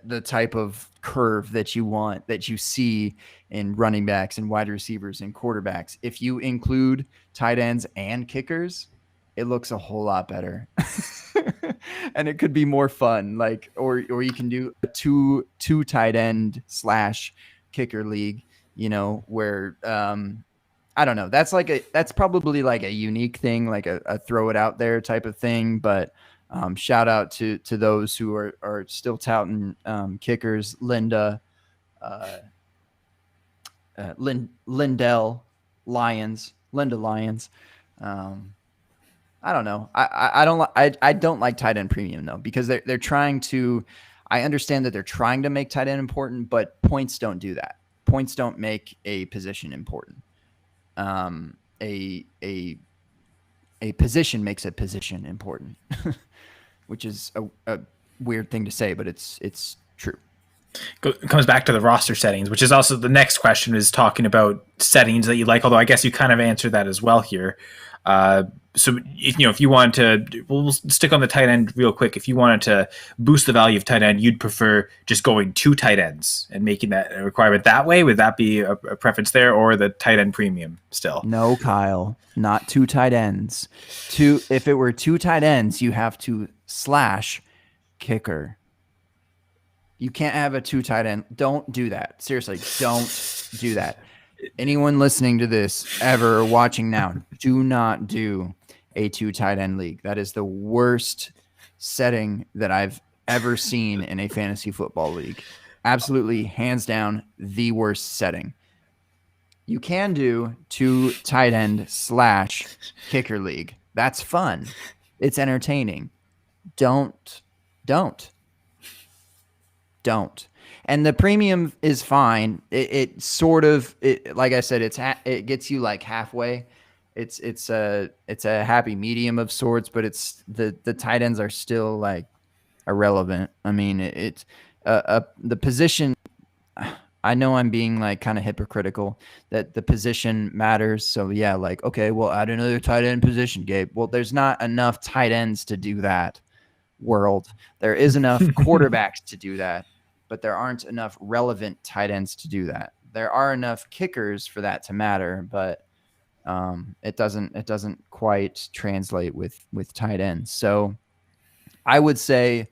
the type of curve that you want, that you see in running backs and wide receivers and quarterbacks. If you include tight ends and kickers, it looks a whole lot better. And it could be more fun. Like, or you can do a two tight end / kicker league, where, I don't know. That's probably like a unique thing, like a throw it out there type of thing. But shout out to those who are still touting kickers, Linda Lyons. I don't know. I don't like tight end premium though, because they're trying to. I understand that they're trying to make tight end important, but points don't do that. Points don't make a position important. A position makes a position important, which is a weird thing to say, but it's true. Comes back to the roster settings, which is also the next question, is talking about settings that you like, although I guess you kind of answered that as well here. So if you want to, we'll stick on the tight end real quick. If you wanted to boost the value of tight end, you'd prefer just going 2 tight ends and making that a requirement that way. Would that be a preference there, or the tight end premium still? No, Kyle, not 2 tight ends. If it were 2 tight ends, you have to / kicker. You can't have a 2 tight end. Don't do that. Seriously, don't do that. Anyone listening to this ever or watching now, do not do a 2 tight end league. That is the worst setting that I've ever seen in a fantasy football league. Absolutely, hands down, the worst setting. You can do 2 tight end / kicker league. That's fun. It's entertaining. Don't. And the premium is fine. It sort of, like I said, it gets you like halfway. It's a happy medium of sorts, but it's the tight ends are still like irrelevant. I mean, it's the position. I know I'm being like kind of hypocritical that the position matters. So yeah, like, okay, well, add another tight end position, Gabe. Well, there's not enough tight ends to do that. World. There is enough quarterbacks to do that, but there aren't enough relevant tight ends to do that. there are enough kickers for that to matter, but it doesn't quite translate with tight ends. So I would say,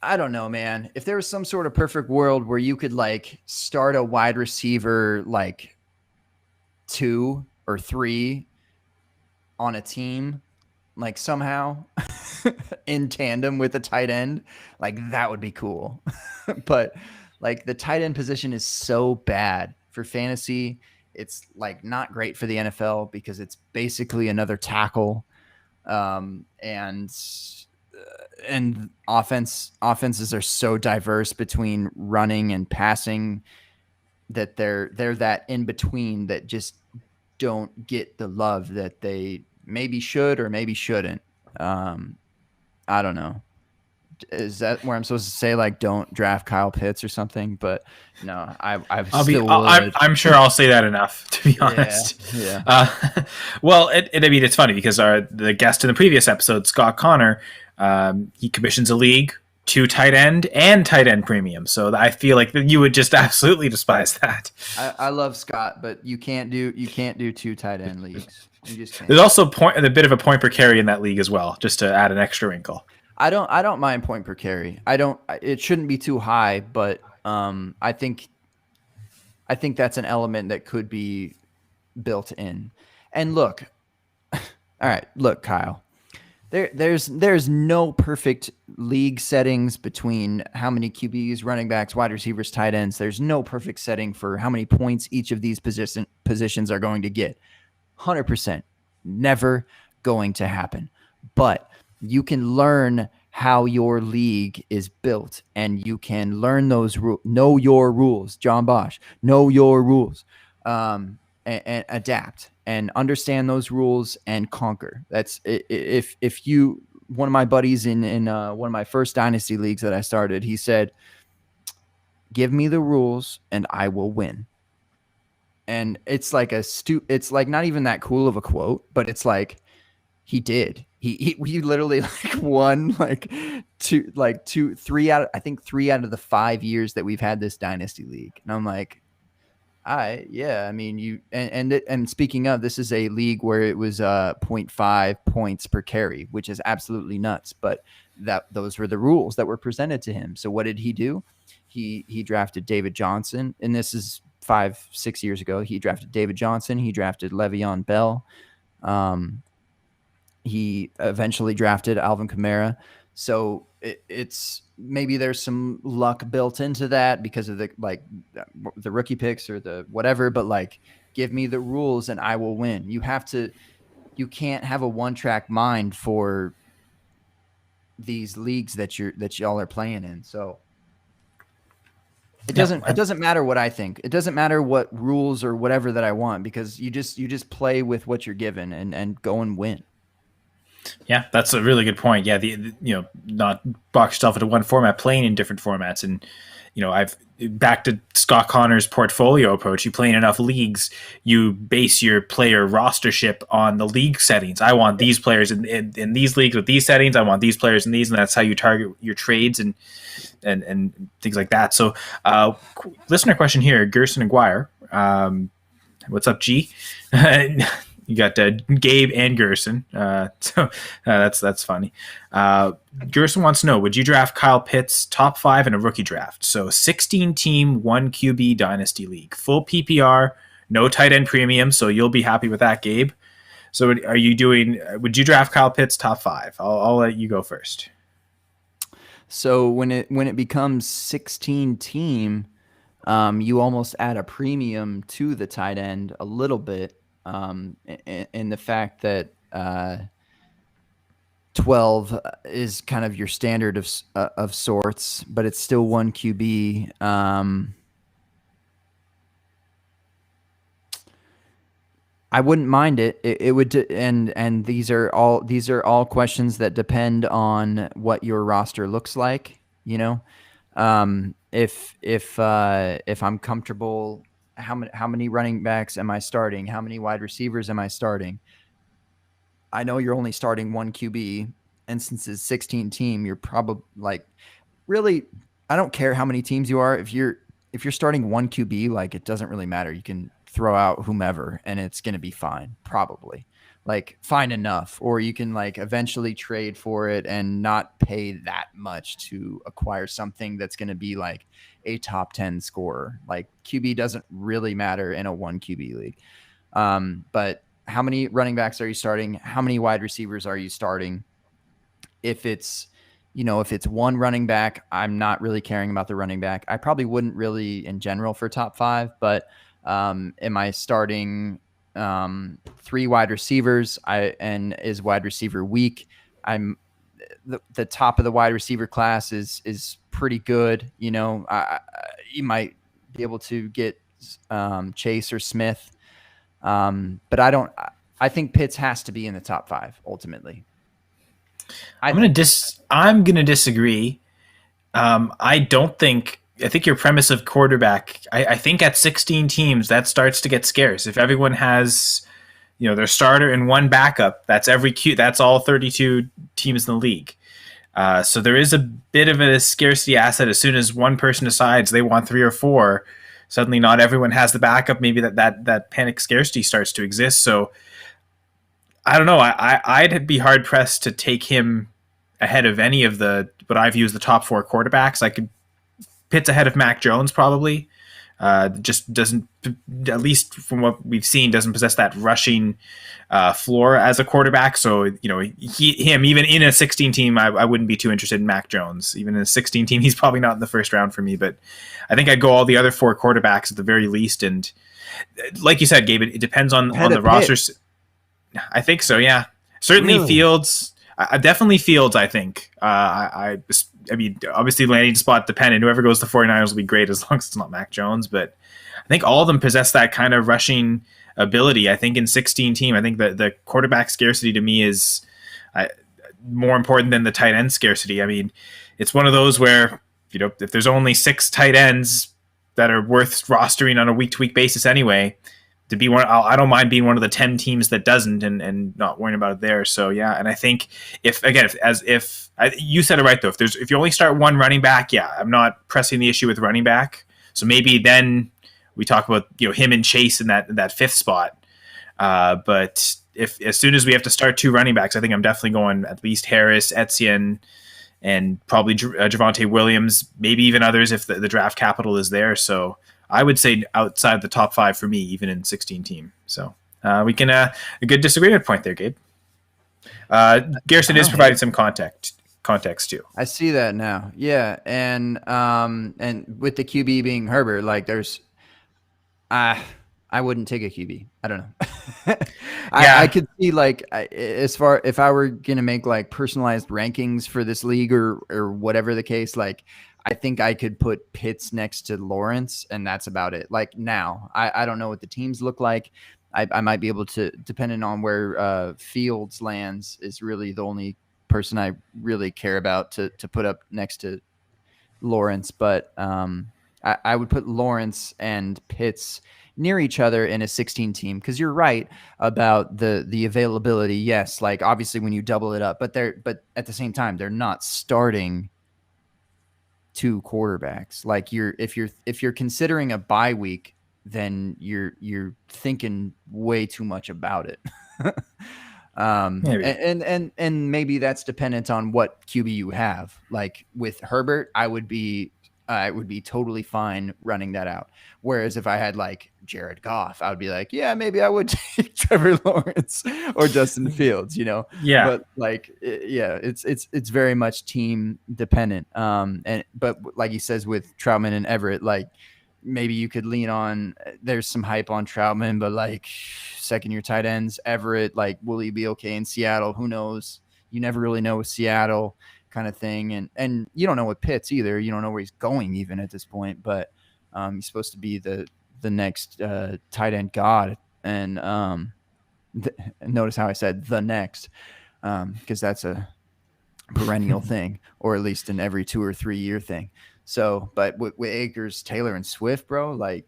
I don't know, man. If there was some sort of perfect world where you could like start a wide receiver like 2 or 3 on a team, like somehow in tandem with a tight end, like that would be cool. But like the tight end position is so bad for fantasy. It's like not great for the NFL because it's basically another tackle. And offenses are so diverse between running and passing that they're that in between that just don't get the love that they maybe should or maybe shouldn't. I don't know. Is that where I'm supposed to say like don't draft Kyle Pitts or something? But no, I'm sure I'll say that enough, to be honest. Yeah. Well, I mean, it's funny because the guest in the previous episode, Scott Connor, he commissions a league, 2 tight end and tight end premium. So I feel like you would just absolutely despise that. I love Scott, but you can't do 2 tight end leagues. You just can't. There's also a bit of a point per carry in that league as well, just to add an extra wrinkle. I don't mind point per carry. It shouldn't be too high, but I think that's an element that could be built in. And look, all right, look, Kyle. There's no perfect league settings between how many QBs, running backs, wide receivers, tight ends. There's no perfect setting for how many points each of these positions are going to get. 100%, never going to happen. But you can learn how your league is built, and you can learn those know your rules. John Bosch, know your rules, and adapt and understand those rules and conquer. That's if you, one of my buddies in one of my first dynasty leagues that I started, he said, "Give me the rules and I will win." And it's like it's like not even that cool of a quote, but it's like he did. He literally like won like 3 out of the 5 years that we've had this dynasty league. And I'm like, I mean, you and speaking of, this is a league where it was 0.5 points per carry, which is absolutely nuts. But those were the rules that were presented to him. So what did he do? He drafted David Johnson, and this is 5-6 years ago. He drafted David Johnson. He drafted Le'Veon Bell. He eventually drafted Alvin Kamara. So it's maybe there's some luck built into that because of the rookie picks or the whatever, but like, give me the rules and I will win. You can't have a one-track mind for these leagues that y'all are playing in. So it doesn't matter what I think. It doesn't matter what rules or whatever that I want, because you just play with what you're given and go and win. Yeah, that's a really good point. Yeah, not box yourself into one format, playing in different formats. And, I've back to Scott Connor's portfolio approach. You play in enough leagues, you base your player rostership on the league settings. I want these players in these leagues with these settings. I want these players in these, and that's how you target your trades and things like that. So, listener question here, Gerson Aguirre. What's up, G? You got Gabe and Gerson, so that's funny. Gerson wants to know: would you draft Kyle Pitts top 5 in a rookie draft? So 16-team, 1 QB dynasty league, full PPR, no tight end premium. So you'll be happy with that, Gabe. So would you draft Kyle Pitts top 5? I'll let you go first. So when it becomes 16-team, you almost add a premium to the tight end a little bit. In the fact that 12 is kind of your standard of sorts, but it's still 1 QB. I wouldn't mind it. It would, and these are all questions that depend on what your roster looks like. If I'm comfortable. How many running backs am I starting? How many wide receivers am I starting? I know you're only starting 1 QB, and since it's 16 team, you're probably like, really, I don't care how many teams you are. If you're if you're starting one QB, like it doesn't really matter. You can throw out whomever and it's going to be fine, probably. Like fine enough, or you can like eventually trade for it and not pay that much to acquire something that's going to be like a top 10 scorer. Like QB doesn't really matter in a one QB league. But how many running backs are you starting? How many wide receivers are you starting? If it's, if it's one running back, I'm not really caring about the running back. I probably wouldn't really in general for top 5, but am I starting 3 wide receivers? And is wide receiver weak? I'm the top of the wide receiver class is pretty good. You might be able to get Chase or Smith, but I think Pitts has to be in the top 5 ultimately. I'm gonna disagree. I think your premise of quarterback, I think at 16 teams that starts to get scarce. If everyone has, their starter and one backup, that's all 32 teams in the league. So there is a bit of a scarcity asset. As soon as one person decides they want 3 or 4, suddenly not everyone has the backup. Maybe that panic scarcity starts to exist. So I don't know. I'd be hard pressed to take him ahead of any of what I view as the top 4 quarterbacks. I could Pitt's ahead of Mac Jones probably. Just doesn't, at least from what we've seen, doesn't possess that rushing floor as a quarterback. So him even in a 16 team, I wouldn't be too interested in Mac Jones. Even in a 16 team, he's probably not in the first round for me. But I think I'd go all the other 4 quarterbacks at the very least. And like you said, Gabe, it depends on the rosters. I think so, yeah. Certainly really? Fields. Definitely Fields, I think. I mean, obviously landing spot dependent. Whoever goes to 49ers will be great as long as it's not Mac Jones. But I think all of them possess that kind of rushing ability. I think in 16 team, I think the quarterback scarcity to me is more important than the tight end scarcity. I mean, it's one of those where, if there's only 6 tight ends that are worth rostering on a week-to-week basis anyway, to be one, I don't mind being one of the 10 teams that doesn't and not worrying about it there. So yeah, and I think you said it right though. If you only start one running back, yeah, I'm not pressing the issue with running back. So maybe then we talk about him and Chase in that 5th spot. But if as soon as we have to start 2 running backs, I think I'm definitely going at least Harris, Etienne, and probably Javonte Williams, maybe even others if the draft capital is there. So I would say outside the top 5 for me, even in 16 team. So we can a good disagreement point there, Gabe. Garrison is providing some context too. I see that now. Yeah, and with the QB being Herbert, like there's, I wouldn't take a QB. I don't know. I could see like if I were gonna make like personalized rankings for this league or whatever the case, like. I think I could put Pitts next to Lawrence, and that's about it. Like now, I don't know what the teams look like. I might be able to, depending on where Fields lands, is really the only person I really care about to put up next to Lawrence. But I would put Lawrence and Pitts near each other in a 16 team, because you're right about the availability. Yes, like obviously when you double it up, but at the same time they're not starting 2 quarterbacks. Like if you're considering a bye week, then you're thinking way too much about it. Maybe. And maybe that's dependent on what QB you have. Like with Herbert, I would be totally fine running that out. Whereas if I had like Jared Goff, I would be like, yeah, maybe I would take Trevor Lawrence or Justin Fields, Yeah. But like, yeah, it's very much team dependent. But like he says with Troutman and Everett, like maybe you could lean on, there's some hype on Troutman, but like 2nd-year tight ends, Everett, like, will he be okay in Seattle? Who knows? You never really know with Seattle. Kind of thing, and you don't know what Pitts either. You don't know where he's going even at this point. But he's supposed to be the next tight end god. And notice how I said the next, because that's a perennial thing, or at least an every 2 or 3 year thing. So, but with Akers, Taylor, and Swift, bro, like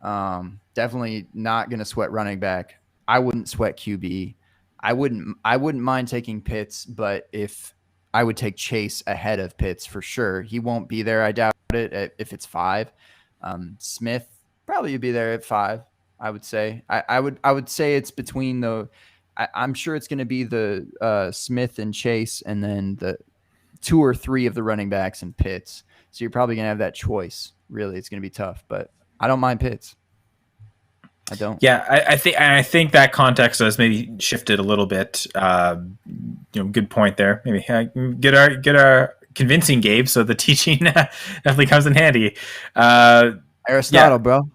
definitely not gonna sweat running back. I wouldn't sweat QB. I wouldn't mind taking Pitts, but if I would take Chase ahead of Pitts for sure. He won't be there. I doubt it if it's 5. Smith probably would be there at 5. I would say. I would say it's between the. I'm sure it's going to be the Smith and Chase, and then the 2 or 3 of the running backs and Pitts. So you're probably going to have that choice. Really, it's going to be tough, but I don't mind Pitts. I don't. Yeah, I think that context has maybe shifted a little bit. Good point there. Maybe get our convincing Gabe, so the teaching definitely comes in handy. Aristotle, bro.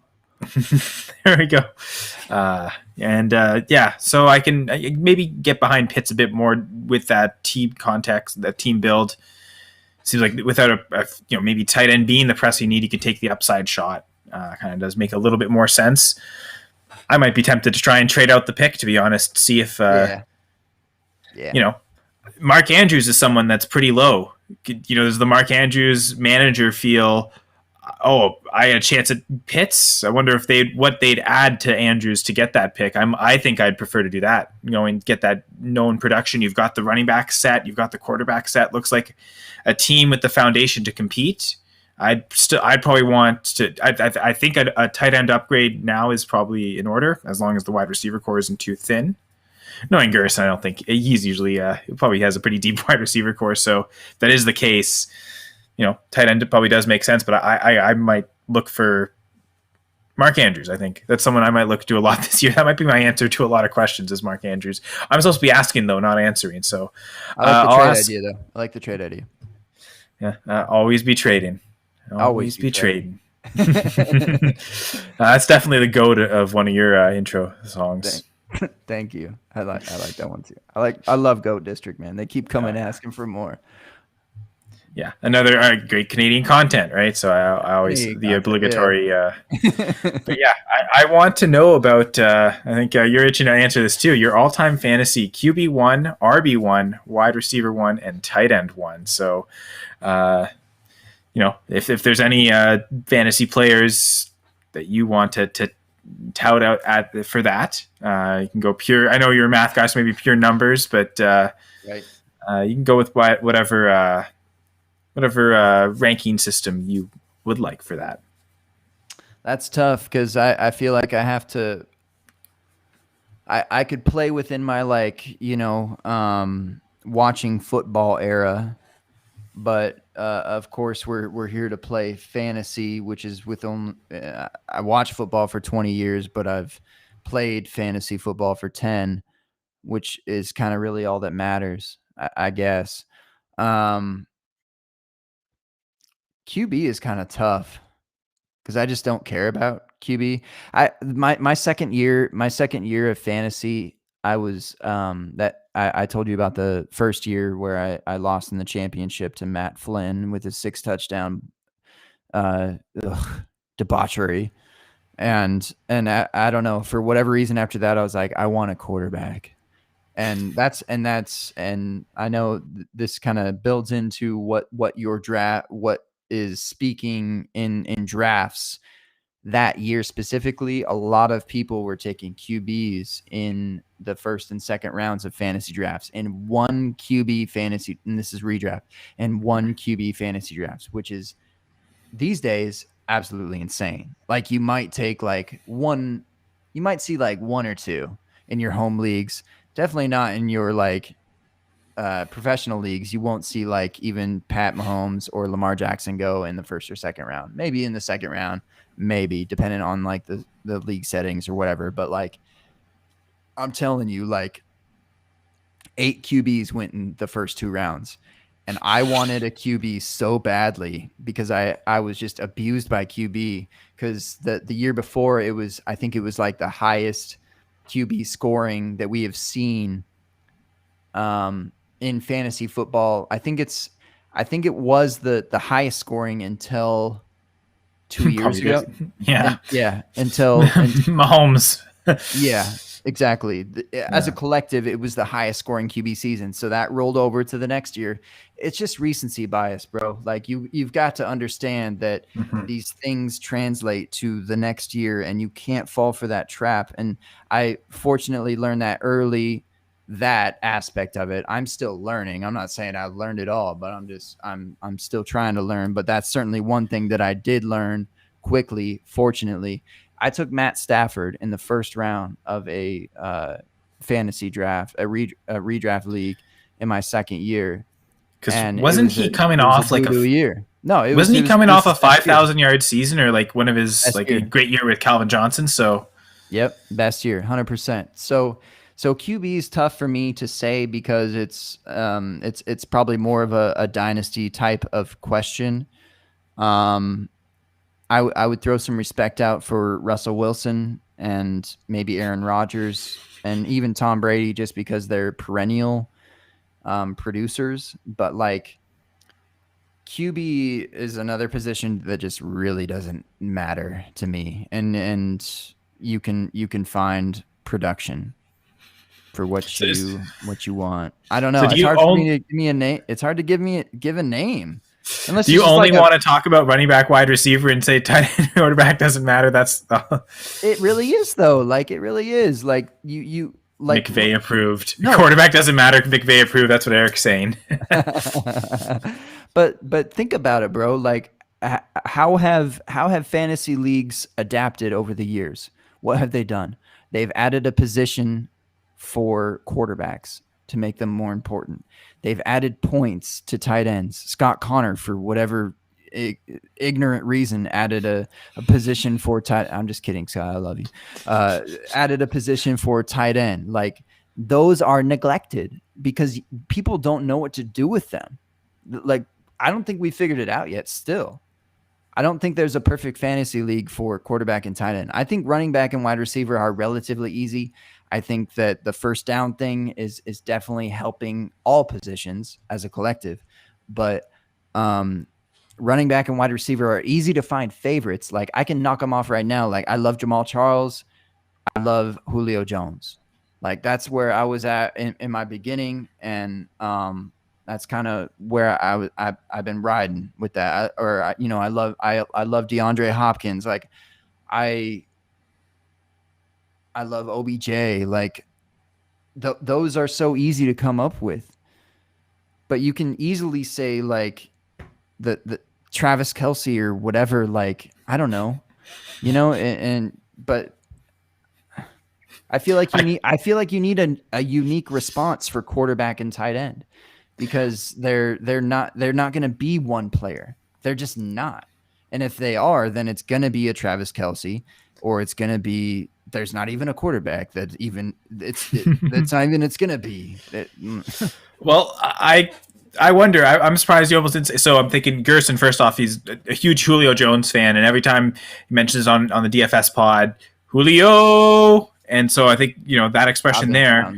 There we go. So I can maybe get behind Pitts a bit more with that team context, that team build. Seems like without a maybe tight end being the press you need, you could take the upside shot. Kind of does make a little bit more sense. I might be tempted to try and trade out the pick, to be honest. See if Mark Andrews is someone that's pretty low. Does the Mark Andrews manager feel, I had a chance at Pitts? I wonder if what they'd add to Andrews to get that pick. I think I'd prefer to do that. And get that known production. You've got the running back set. You've got the quarterback set. Looks like a team with the foundation to compete. I'd probably want to. I think a tight end upgrade now is probably in order, as long as the wide receiver core isn't too thin. Knowing Gerson, I don't think he's usually he probably has a pretty deep wide receiver core. So if that is the case, tight end probably does make sense. But I might look for Mark Andrews. I think that's someone I might look to a lot this year. That might be my answer to a lot of questions. Is Mark Andrews? I'm supposed to be asking though, not answering. So I like the trade idea though. I like the trade idea. Yeah, always be trading. Always be trading. That's definitely the goat of one of your intro songs. Thank you. I like that one too. I love Goat District, man. They keep coming asking for more. Yeah, another great Canadian content, right? So I always the obligatory. Yeah. But yeah, I want to know about. I think you're itching to answer this too. Your all-time fantasy QB1, RB1, wide receiver 1, and tight end 1. So. If there's any fantasy players that you want to tout out for that, you can go pure. I know you're a math guy, so maybe pure numbers, but right. You can go with whatever ranking system you would like for that. That's tough because I feel like I have to. I could play within my watching football era. But of course, we're here to play fantasy, which is with only. I watched football for 20 years, but I've played fantasy football for 10, which is kind of really all that matters, I guess. QB is kind of tough because I just don't care about QB. My second year of fantasy, I was I told you about the first year where I lost in the championship to Matt Flynn with his 6 touchdown debauchery. And I don't know, for whatever reason after that, I was like, I want a quarterback. And I know this kind of builds into what is speaking in drafts. That year specifically, a lot of people were taking QBs in the first and second rounds of fantasy drafts, and one QB fantasy, and this is redraft, and one QB fantasy drafts, which is these days absolutely insane. Like you might take one or two in your home leagues, definitely not in your professional leagues. You won't see even Pat Mahomes or Lamar Jackson go in the first or second round, maybe in the second round. Maybe depending on the league settings or whatever. But I'm telling you, 8 QBs went in the first 2 rounds, and I wanted a QB so badly because I was just abused by QB because the year before I think it was the highest QB scoring that we have seen in fantasy football. I think it was the highest scoring until 2 years ago. Until Mahomes. Yeah, exactly. As a collective, it was the highest scoring QB season. So that rolled over to the next year. It's just recency bias, bro. You've got to understand that these things translate to the next year, and you can't fall for that trap. And I fortunately learned that early, that aspect of it. I'm still learning. I'm not saying I've learned it all, but I'm still trying to learn. But that's certainly one thing that I did learn quickly. Fortunately, I took Matt Stafford in the first round of a fantasy draft, a redraft league in my second year. Because wasn't he coming off like a year? No, wasn't he coming off a 5,000 yard season or like one of his a great year with Calvin Johnson? So, yep, best year, 100%. So QB is tough for me to say because it's probably more of a dynasty type of question. I would throw some respect out for Russell Wilson and maybe Aaron Rodgers and even Tom Brady just because they're perennial producers. But like QB is another position that just really doesn't matter to me. And you can find production for what you want. I don't know. It's hard for me to give me a name. It's hard to give a name. Unless do you only want to talk about running back, wide receiver, and say tight end, quarterback doesn't matter? That's it. Really is though. Like it really is. Like you like McVay approved. No. Quarterback doesn't matter. McVay approved. That's what Eric's saying. But think about it, bro. Like how have fantasy leagues adapted over the years? What have they done? They've added a position for quarterbacks to make them more important. They've added points to tight ends. Scott Connor, for whatever ignorant reason, added a position for tight. I'm just kidding, Scott. I love you. Added a position for tight end. Like those are neglected because people don't know what to do with them. Like I don't think we figured it out yet. Still, I don't think there's a perfect fantasy league for quarterback and tight end. I think running back and wide receiver are relatively easy. I think that the first down thing is definitely helping all positions as a collective, but running back and wide receiver are easy to find favorites. Like I can knock them off right now. Like I love Jamal Charles. I love Julio Jones. Like that's where I was at in my beginning. And that's kind of where I've been riding with that. I love DeAndre Hopkins. Like I love OBJ. Like those are so easy to come up with, but you can easily say like the Travis Kelce or whatever. Like, I don't know, but I feel like you need a unique response for quarterback and tight end because they're not going to be one player. They're just not. And if they are, then it's going to be a Travis Kelce or it's going to be, there's not even a quarterback that's not even it's going to be. Well, I wonder. I'm surprised you almost didn't say. So I'm thinking Gerson. First off, he's a huge Julio Jones fan, and every time he mentions on the DFS pod, Julio. And so I think that expression there,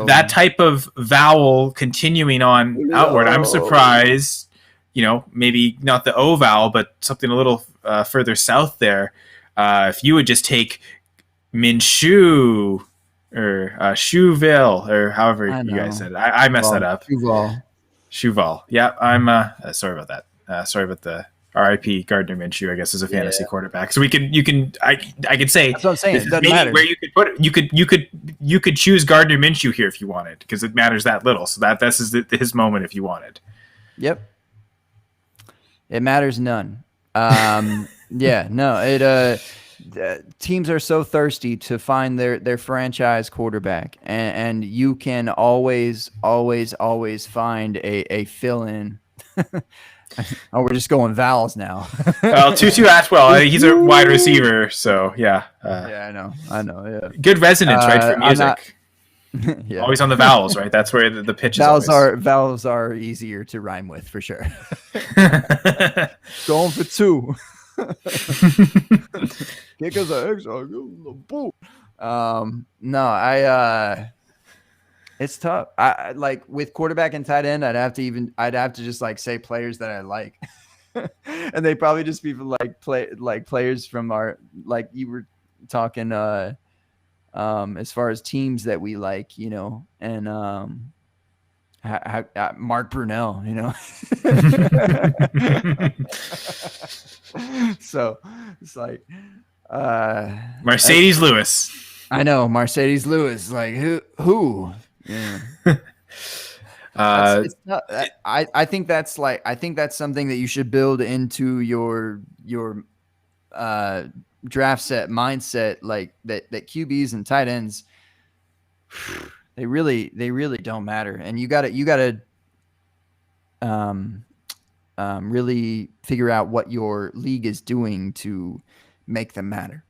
that type of vowel continuing on Julio. Outward. I'm surprised. Maybe not the O vowel, but something a little further south there. If you would just take Minshew or Shoeville or however you guys said it. I messed that up. Shuval. Yeah, I'm sorry about that. Sorry about the RIP Gardner Minshew, I guess, is a fantasy quarterback. So I could say that's what I'm saying. It doesn't matter. Where you could put it. You could choose Gardner Minshew here if you wanted, because it matters that little. So this is his moment if you wanted. Yep. It matters none. Teams are so thirsty to find their franchise quarterback, and you can always find a fill-in. Oh, we're just going vowels now. Well, Tutu Atwell, he's a wide receiver, so yeah. Yeah, I know. Yeah, good resonance, right, for music. Yeah. Always on the vowels, right? That's where the pitch is. Vowels are easier to rhyme with for sure. Going for two. Kickers are extra. It's tough. I like with quarterback and tight end. I'd have to just like say players that I like, and they probably just be players from our, like you were talking as far as teams that we like, and Mark Brunell, so it's like Mercedes Lewis. I know Mercedes Lewis. Like who? Yeah. uh, It's not, I think that's like, I think that's something that you should build into your uh, draft set mindset, like that QBs and tight ends, they really don't matter. And you gotta um, really figure out what your league is doing to make them matter.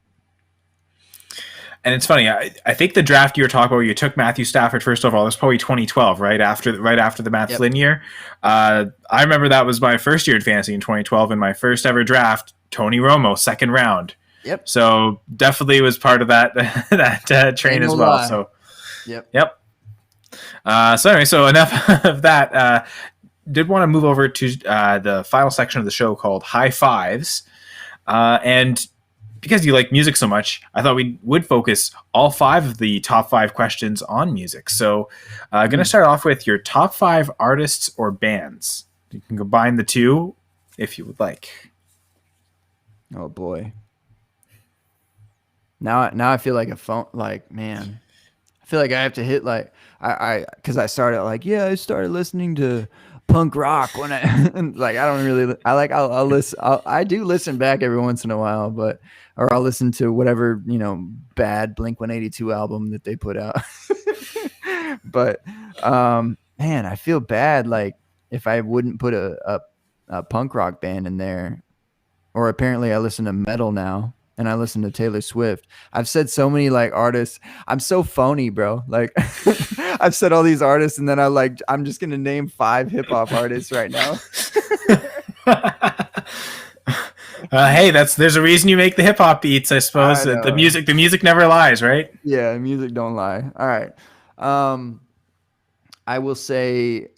And it's funny. I think the draft you were talking about, where you took Matthew Stafford first overall, was probably 2012, right after the Matt Flynn year. I remember that was my first year in fantasy in 2012, and my first ever draft, Tony Romo, second round. Yep. So definitely was part of that train as well. Lie. So yep. So anyway, so enough of that. Did want to move over to the final section of the show called High Fives, and because you like music so much, I thought we would focus all 5 of the top 5 questions on music. So going to start off with your top 5 artists or bands. You can combine the two if you would like. Oh boy. Now I feel like a phone, like, man, I feel like I have to hit like, cause I started like, I started listening to punk rock when I'll listen. I do listen back every once in a while, or I'll listen to whatever, bad Blink-182 album that they put out. But, man, I feel bad. Like if I wouldn't put a punk rock band in there, or apparently I listen to metal now. And I listen to Taylor Swift. I've said so many like artists. I'm so phony, bro. Like I've said all these artists, and then I'm just gonna name 5 hip hop artists right now. Hey, there's a reason you make the hip hop beats, I suppose. The music never lies, right? Yeah, music don't lie. All right. I will say,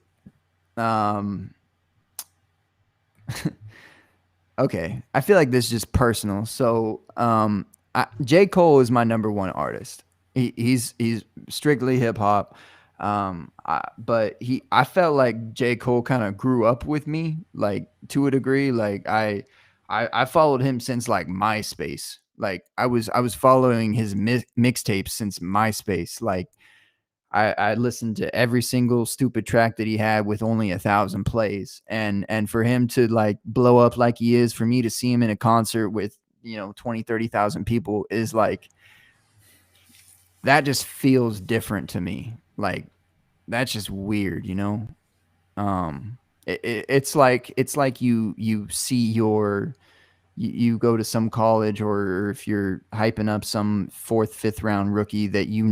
okay, I feel like this is just personal. So, J. Cole is my number 1 artist. He's strictly hip hop, but I felt like J. Cole kind of grew up with me, like to a degree. Like I followed him since like MySpace. Like I was following his mixtapes since MySpace. Like I listened to every single stupid track that he had with only 1,000 plays. And for him to like blow up like he is, for me to see him in a concert with, 20, 30,000 people is like, that just feels different to me. Like that's just weird, it's like you see you go to some college, or if you're hyping up some 4th, 5th round rookie that you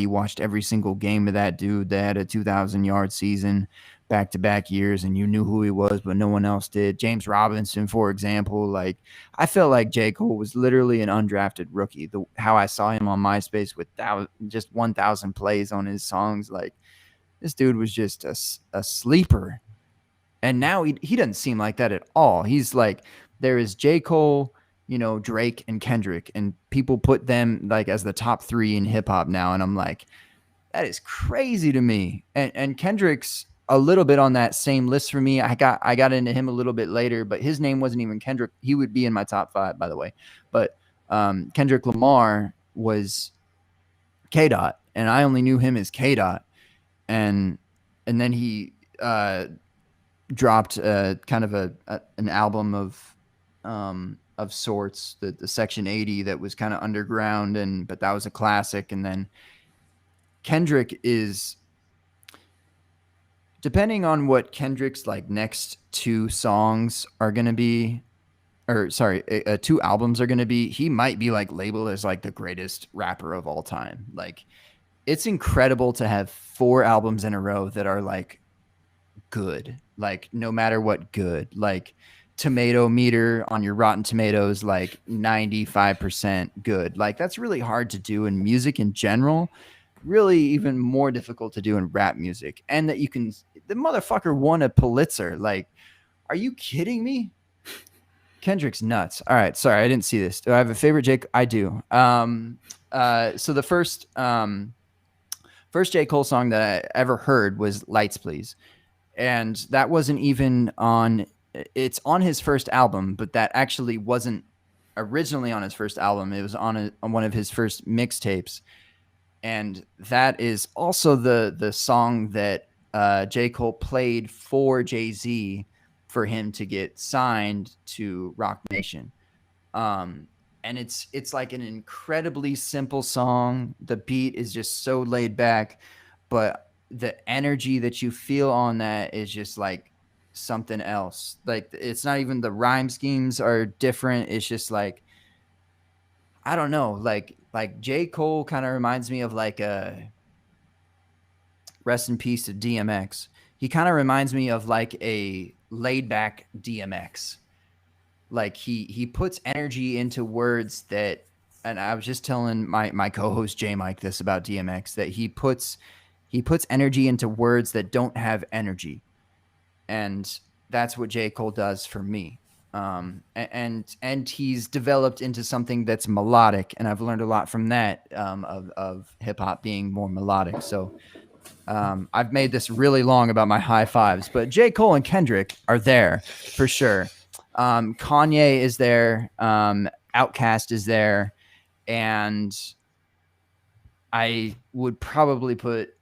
watched every single game of that dude that had a 2,000-yard season back-to-back years, and you knew who he was, but no one else did. James Robinson, for example. Like I felt like J. Cole was literally an undrafted rookie. How I saw him on MySpace with just 1,000 plays on his songs, like this dude was just a sleeper. And now he doesn't seem like that at all. He's like, there is J. Cole, Drake and Kendrick, and people put them like as the top 3 in hip hop now. And I'm like, that is crazy to me. And Kendrick's a little bit on that same list for me. I got into him a little bit later, but his name wasn't even Kendrick. He would be in my top 5, by the way. But Kendrick Lamar was K-Dot, and I only knew him as K-Dot. And then he dropped kind of an album of sorts, the Section 80, that was kind of underground, but that was a classic. And then Kendrick is, depending on what Kendrick's like next 2 songs are going to be, or sorry, 2 albums are going to be, he might be like labeled as like the greatest rapper of all time. Like it's incredible to have 4 albums in a row that are like good, like no matter what good, like tomato meter on your Rotten Tomatoes, like 95% good. Like that's really hard to do in music in general, really even more difficult to do in rap music. And that the motherfucker won a Pulitzer. Like, are you kidding me? Kendrick's nuts. All right, sorry, I didn't see this. Do I have a favorite Jake? I do. So the first J. Cole song that I ever heard was Lights Please. And that wasn't even it's on his first album, but that actually wasn't originally on his first album. It was on one of his first mixtapes. And that is also the song that J. Cole played for Jay-Z for him to get signed to Rock Nation. And it's like an incredibly simple song. The beat is just so laid back, but the energy that you feel on that is just like something else. Like it's not even the rhyme schemes are different. It's just like, I don't know, like J. Cole kind of reminds me of like a rest in peace to DMX. He kind of reminds me of like a laid back DMX. Like he puts energy into words that, and I was just telling my co-host J Mike this about DMX, that he puts energy into words that don't have energy. And that's what J. Cole does for me. And he's developed into something that's melodic, and I've learned a lot from that, of hip hop being more melodic. So I've made this really long about my high fives, but J. Cole and Kendrick are there for sure. Kanye is there. Outkast is there, and I would probably put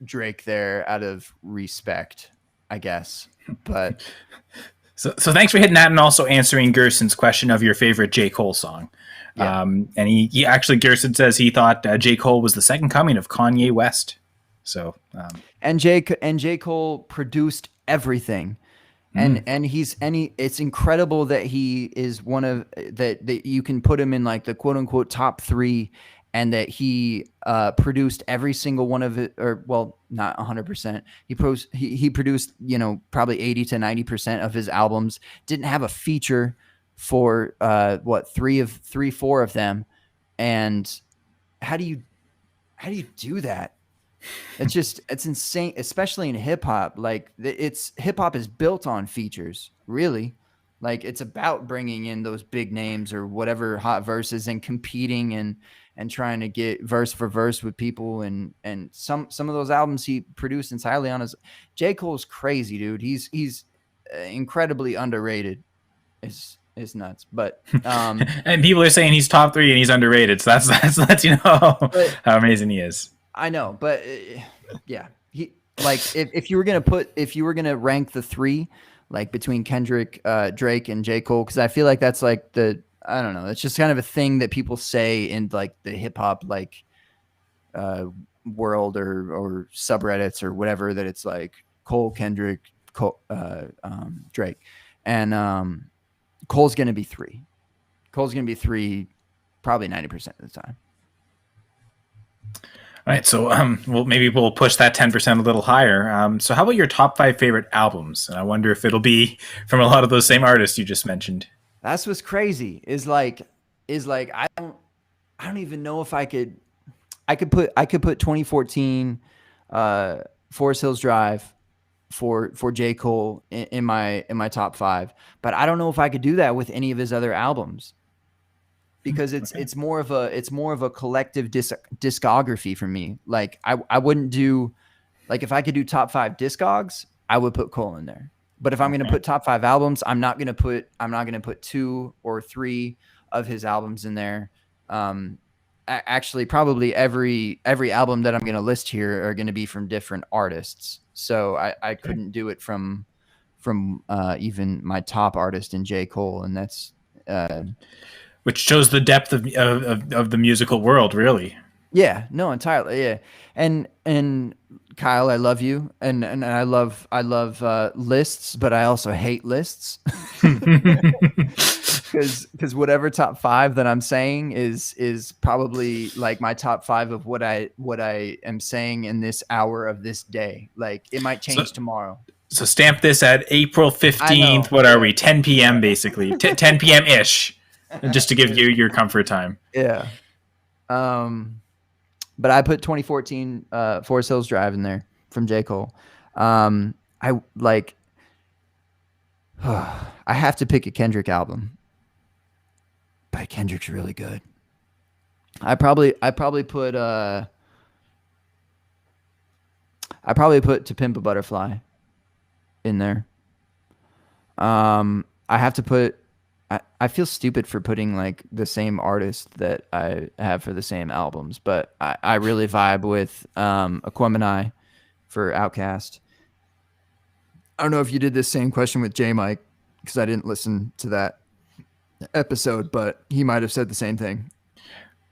Drake there out of respect, I guess. But so thanks for hitting that and also answering Gerson's question of your favorite J. Cole song. Yeah. And he actually, Gerson says he thought J. Cole was the second coming of Kanye West. So and J. Cole produced everything. And it's incredible that he is one of that you can put him in like the quote unquote top 3, and that he produced every single one of it, or well, not 100%. He produced, probably 80 to 90% of his albums. Didn't have a feature for 4 of them. And how do you do that? It's insane, especially in hip hop. Like hip hop is built on features, really. Like it's about bringing in those big names or whatever hot verses and competing and trying to get verse for verse with people. And some of those albums he produced entirely on his. J. Cole's crazy, dude. He's incredibly underrated. It's nuts, but and people are saying he's top 3 and he's underrated. So that's lets you know how amazing he is. I know, but yeah, he like if you were gonna rank the 3, like between Kendrick, Drake, and J. Cole, because I feel like that's like I don't know, it's just kind of a thing that people say in like the hip hop like world or subreddits or whatever, that it's like Cole, Kendrick, Drake, and Cole's gonna be 3. Cole's gonna be 3, probably 90% of the time. All right, so maybe we'll push that 10% a little higher. So how about your top 5 favorite albums? And I wonder if it'll be from a lot of those same artists you just mentioned. That's what's crazy. Is like I don't even know if I could put 2014 Forest Hills Drive for J. Cole in my top 5, but I don't know if I could do that with any of his other albums. Because it's more of a collective discography for me. Like I wouldn't do, like if I could do top 5 discogs, I would put Cole in there. But if I'm going to put top 5 albums, I'm not going to put 2 or 3 of his albums in there. Actually, probably every album that I'm going to list here are going to be from different artists. So I couldn't do it from even my top artist in J. Cole, and that's. Which shows the depth of the musical world, really. Yeah, no, entirely. Yeah, and Kyle, I love you, and I love lists, but I also hate lists because whatever top 5 that I'm saying is probably like my top 5 of what I am saying in this hour of this day. Like it might change tomorrow. So stamp this at April 15th. What are we? 10 p.m. basically, 10 p.m. ish. Just to give you your comfort time. Yeah. But I put 2014 Forest Hills Drive in there from J. Cole. I have to pick a Kendrick album. But Kendrick's really good. I probably put To Pimp a Butterfly in there. I have to put I feel stupid for putting like the same artist that I have for the same albums, but I really vibe with Aquemini for Outcast. I don't know if you did this same question with J Mike because I didn't listen to that episode, but he might have said the same thing.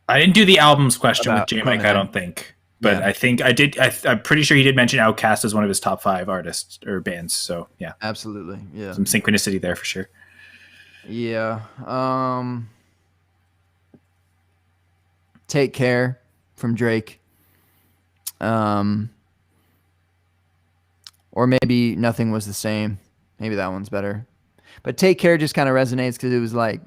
I didn't do the albums question with About J Mike, I don't think. But Yeah. I think I did. I'm pretty sure he did mention Outkast as one of his top 5 artists or bands. So yeah, Absolutely. Yeah. some synchronicity there for sure. Yeah. Take Care from Drake. Or maybe Nothing Was the Same. Maybe that one's better. But Take Care just kind of resonates because it was like,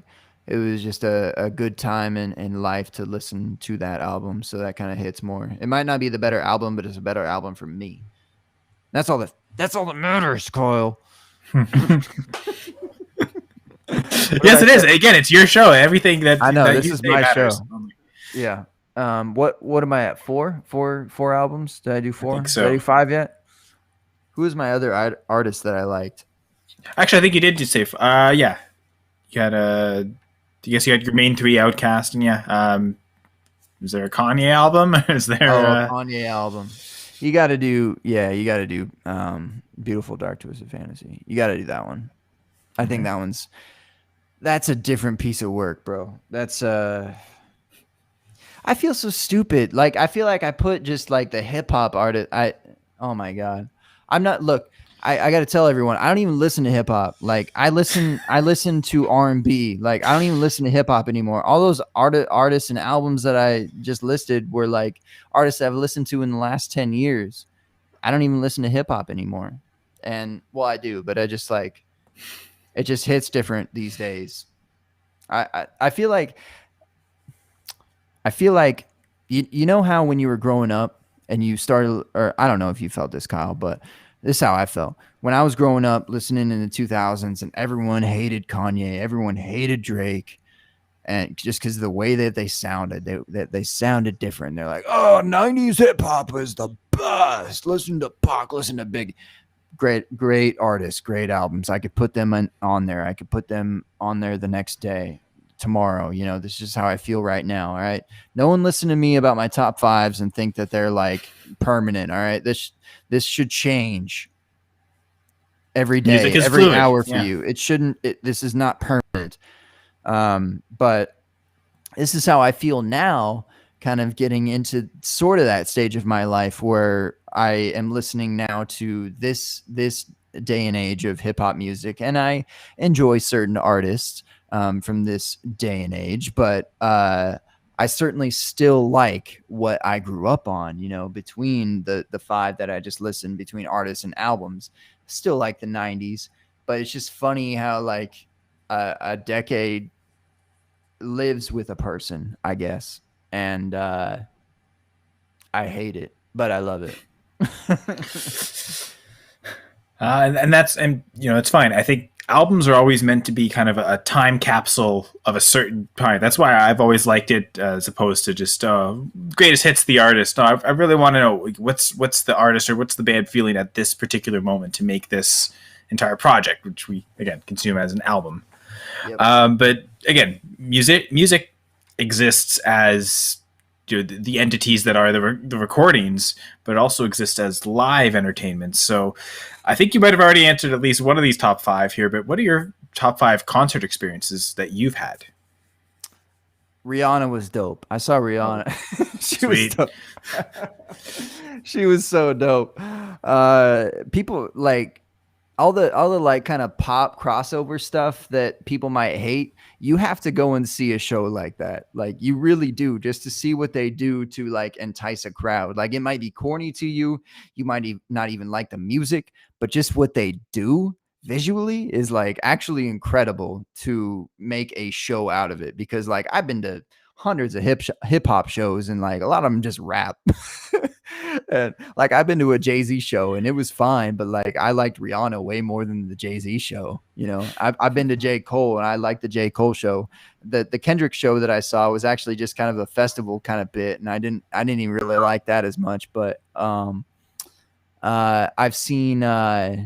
it was just a good time in life to listen to that album. So that kind of hits more. It might not be the better album, but it's a better album for me. That's all that matters, Kyle. Yes, it is. Again, it's your show. Everything that I know, that this you is say my matters. show. Yeah. What am I at? Four albums? Did I do 4? think so. Did I do 5 yet? Who is my other artist that I liked? Actually, I think you did just say. Yeah, you had I guess you had your main 3: Outkast, and yeah. Is there a Kanye album? Is there? Kanye album. You got to do. Yeah, you got to do. Beautiful Dark Twisted Fantasy. You got to do that one. I think that's a different piece of work, bro. That's I feel so stupid. Like I feel like I put just like the hip hop artist. Oh my god. I'm not. Look, I got to tell everyone. I don't even listen to hip hop. Like I listen to R&B. Like I don't even listen to hip hop anymore. All those artists and albums that I just listed were like artists that I've listened to in the last 10 years. I don't even listen to hip hop anymore. And well, I do, but I just like it just hits different these days. I feel like you know how when you were growing up and you started, or I don't know if you felt this, Kyle, but this is how I felt when I was growing up listening in the 2000s, and everyone hated Kanye, everyone hated Drake, and just because of the way that they sounded, they sounded different. They're like, oh, 90s hip hop is the best. Listen to Pac, listen to Big. Great artists, great albums. I could put them on there. I could put them on there the next day, tomorrow. You know, this is just how I feel right now. All right. No one listen to me about my top 5s and think that they're like permanent. All right. This should change every day, every fluid. hour for you. It shouldn't. This is not permanent. But this is how I feel now, kind of getting into sort of that stage of my life where I am listening now to this day and age of hip hop music, and I enjoy certain artists from this day and age, but I certainly still like what I grew up on, you know, between the 5 that I just listened, between artists and albums. Still like the 90s, but it's just funny how like a decade lives with a person, I guess. And I hate it, but I love it. And that's, and you know, it's fine. I think albums are always meant to be kind of a time capsule of a certain time. That's why I've always liked it, as opposed to just greatest hits, the artist. No, I really want to know what's the artist or what's the band feeling at this particular moment to make this entire project, which we again consume as an album. Yep. But again, music exists as, you know, the entities that are the recordings, but it also exists as live entertainment. So I think you might have already answered at least one of these top 5 here, but what are your top 5 concert experiences that you've had? Rihanna was dope. I saw Rihanna. She Sweet. was dope. She was so dope. People like all the like kind of pop crossover stuff that people might hate. You have to go and see a show like that. Like you really do, just to see what they do to like entice a crowd. Like it might be corny to you. You might not even like the music, but just what they do visually is like actually incredible to make a show out of it. Because like I've been to hundreds of hip hop shows, and like a lot of them just rap. And like I've been to a Jay-Z show and it was fine, but like I liked Rihanna way more than the Jay-Z show. You know, I've been to J. Cole and I liked the J. Cole show. The Kendrick show that I saw was actually just kind of a festival kind of bit, and I didn't even really like that as much. But I've seen oh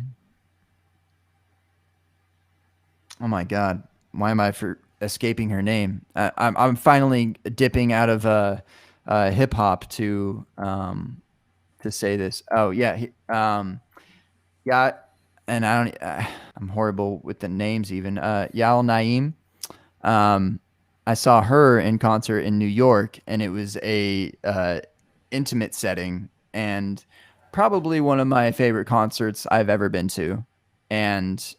my god, escaping her name? I'm finally dipping out of hip hop to say this. Oh yeah, yeah, and I'm horrible with the names even. Yael Naim. I saw her in concert in New York, and it was a intimate setting, and probably one of my favorite concerts I've ever been to. And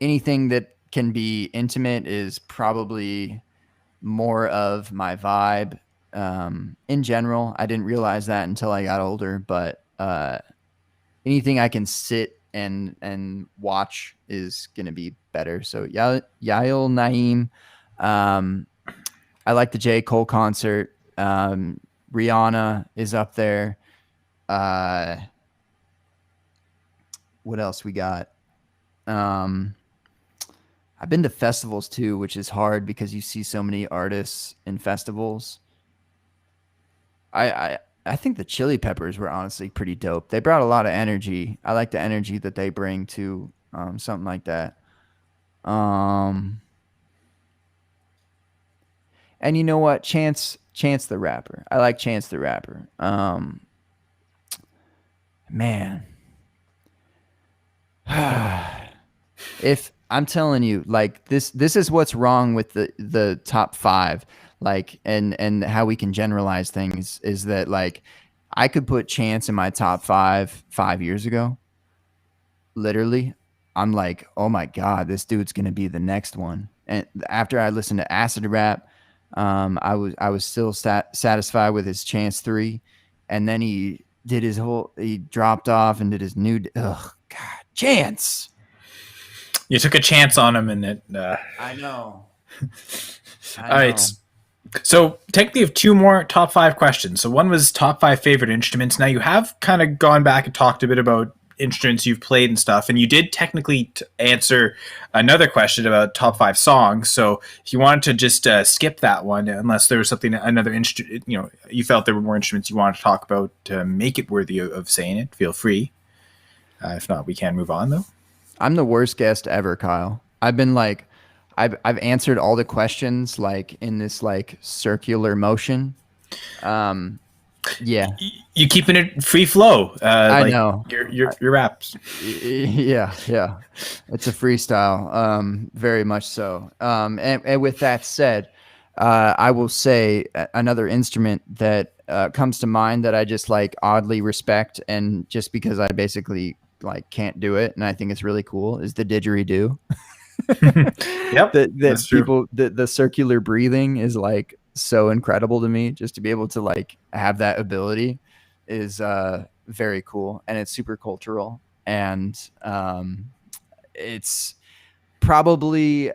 anything that can be intimate is probably more of my vibe. In general, I didn't realize that until I got older, but anything I can sit and watch is going to be better. So Yael Naim. I like the J. Cole concert. Rihanna is up there. What else we got? I've been to festivals too, which is hard because you see so many artists in festivals. I think the Chili Peppers were honestly pretty dope. They brought a lot of energy. I like the energy that they bring to something like that. And you know what? Chance the Rapper. I like Chance the Rapper. Man. If I'm telling you, like this is what's wrong with the top 5, like and how we can generalize things is that like I could put Chance in my top 5 years ago. Literally, I'm like, oh my god, this dude's gonna be the next one. And after I listened to Acid Rap, I was still satisfied with his Chance 3, and then he dropped off and did his new. God, Chance. You took a chance on him, and it. I know. All right. So technically, you have 2 more top 5 questions. So one was top 5 favorite instruments. Now you have kind of gone back and talked a bit about instruments you've played and stuff, and you did technically answer another question about top 5 songs. So if you wanted to just skip that one, unless there was another instrument, you felt there were more instruments you wanted to talk about to make it worthy of saying it, feel free. If not, we can move on though. I'm the worst guest ever, Kyle. I've been like, I've answered all the questions like in this like circular motion. Yeah, you keeping it free flow. I know your raps. Yeah, it's a freestyle. Very much so. And with that said, I will say another instrument that comes to mind that I just like oddly respect, and just because I basically like can't do it, and I think it's really cool, is the didgeridoo. Yep, that's people. The circular breathing is like so incredible to me. Just to be able to like have that ability is very cool, and it's super cultural, and it's probably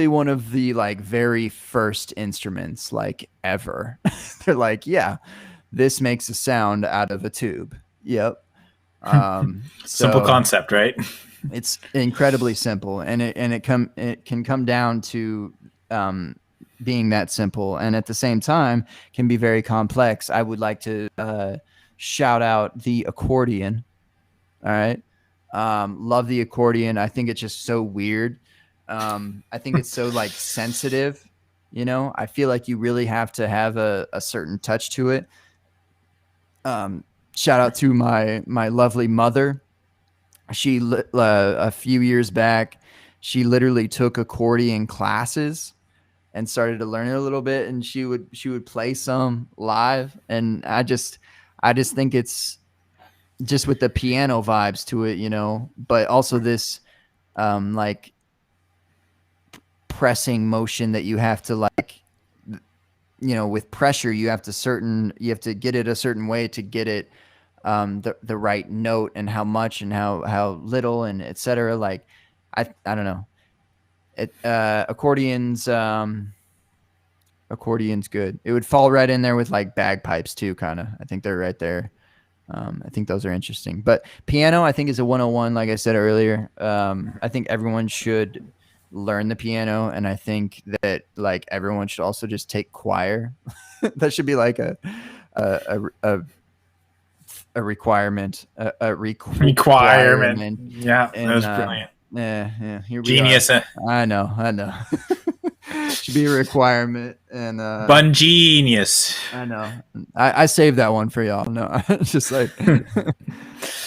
one of the like very first instruments like ever. They're like, yeah, this makes a sound out of a tube. Yep. Simple concept, right? It's incredibly simple, and it can come down to being that simple, and at the same time can be very complex. I would like to shout out the accordion. All right. Love the accordion. I think it's just so weird. I think it's so like sensitive, I feel like you really have to have a certain touch to it. Shout out to my lovely mother. She a few years back, she literally took accordion classes and started to learn it a little bit, and she would play some live, and I just think it's just with the piano vibes to it, but also this like pressing motion that you have to like, with pressure you have to get it a certain way to get it the right note, and how much and how little, and etc. Like I don't know. Accordion's good. It would fall right in there with like bagpipes too, kind of. I think they're right there. I think those are interesting. But piano, I think, is a 101, like I said earlier. I think everyone should learn the piano, and I think that like everyone should also just take choir. That should be like a requirement. A requirement. Yeah, that was brilliant. Yeah. Here we Genius. are. I know. Should be a requirement. And Bun genius. I know. I saved that one for y'all. No, it's just like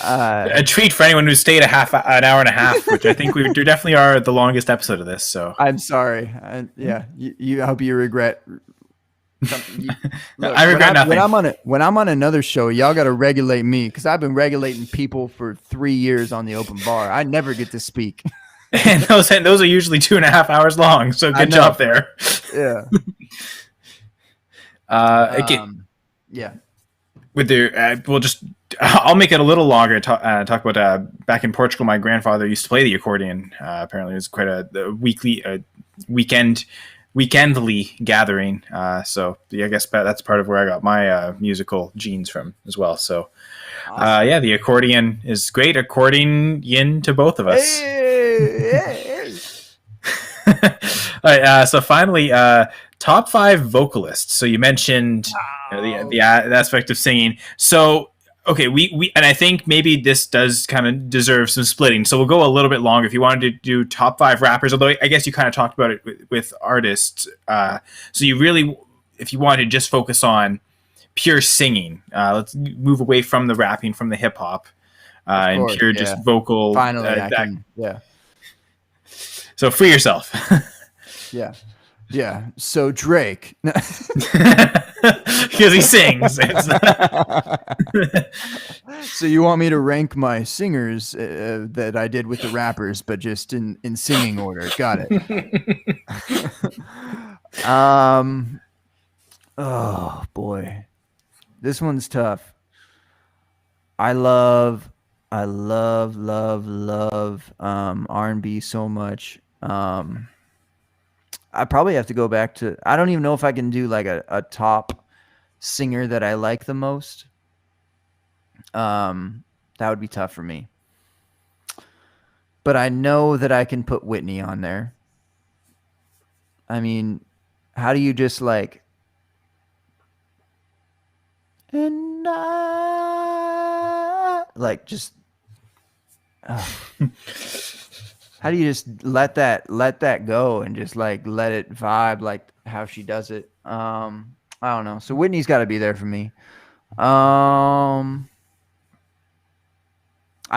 a treat for anyone who stayed an hour and a half, which I think we definitely are the longest episode of this. So I'm sorry. You I hope you regret. Look, I regret nothing. When I'm on another show, y'all got to regulate me because I've been regulating people for 3 years on the open bar. I never get to speak. And those are usually 2.5 hours long. So good job there. Yeah. Again, yeah. With I'll make it a little longer. Talk about back in Portugal. My grandfather used to play the accordion. Apparently, it was quite a weekendly gathering. So I guess that's part of where I got my musical genes from as well. So, awesome. The accordion is great. Accordion to both of us. Hey. All right. So finally, top 5 vocalists. So you mentioned the aspect of singing. So okay, we and I think maybe this does kind of deserve some splitting. So we'll go a little bit longer. If you wanted to do top 5 rappers, although I guess you kind of talked about it with artists. So you really, if you want to just focus on pure singing, let's move away from the rapping, from the hip hop, and pure just vocal. Finally, I can. Yeah. So free yourself. Yeah. So Drake, because he sings. So you want me to rank my singers that I did with the rappers, but just in singing order? Got it. Oh boy, this one's tough. I love R&B so much. I probably have to go back to, I don't even know if I can do like a top singer that I like the most. That would be tough for me. But I know that I can put Whitney on there. I mean, how do you just like, and like just how do you just let that go and just like let it vibe like how she does it? I don't know. So Whitney's got to be there for me. I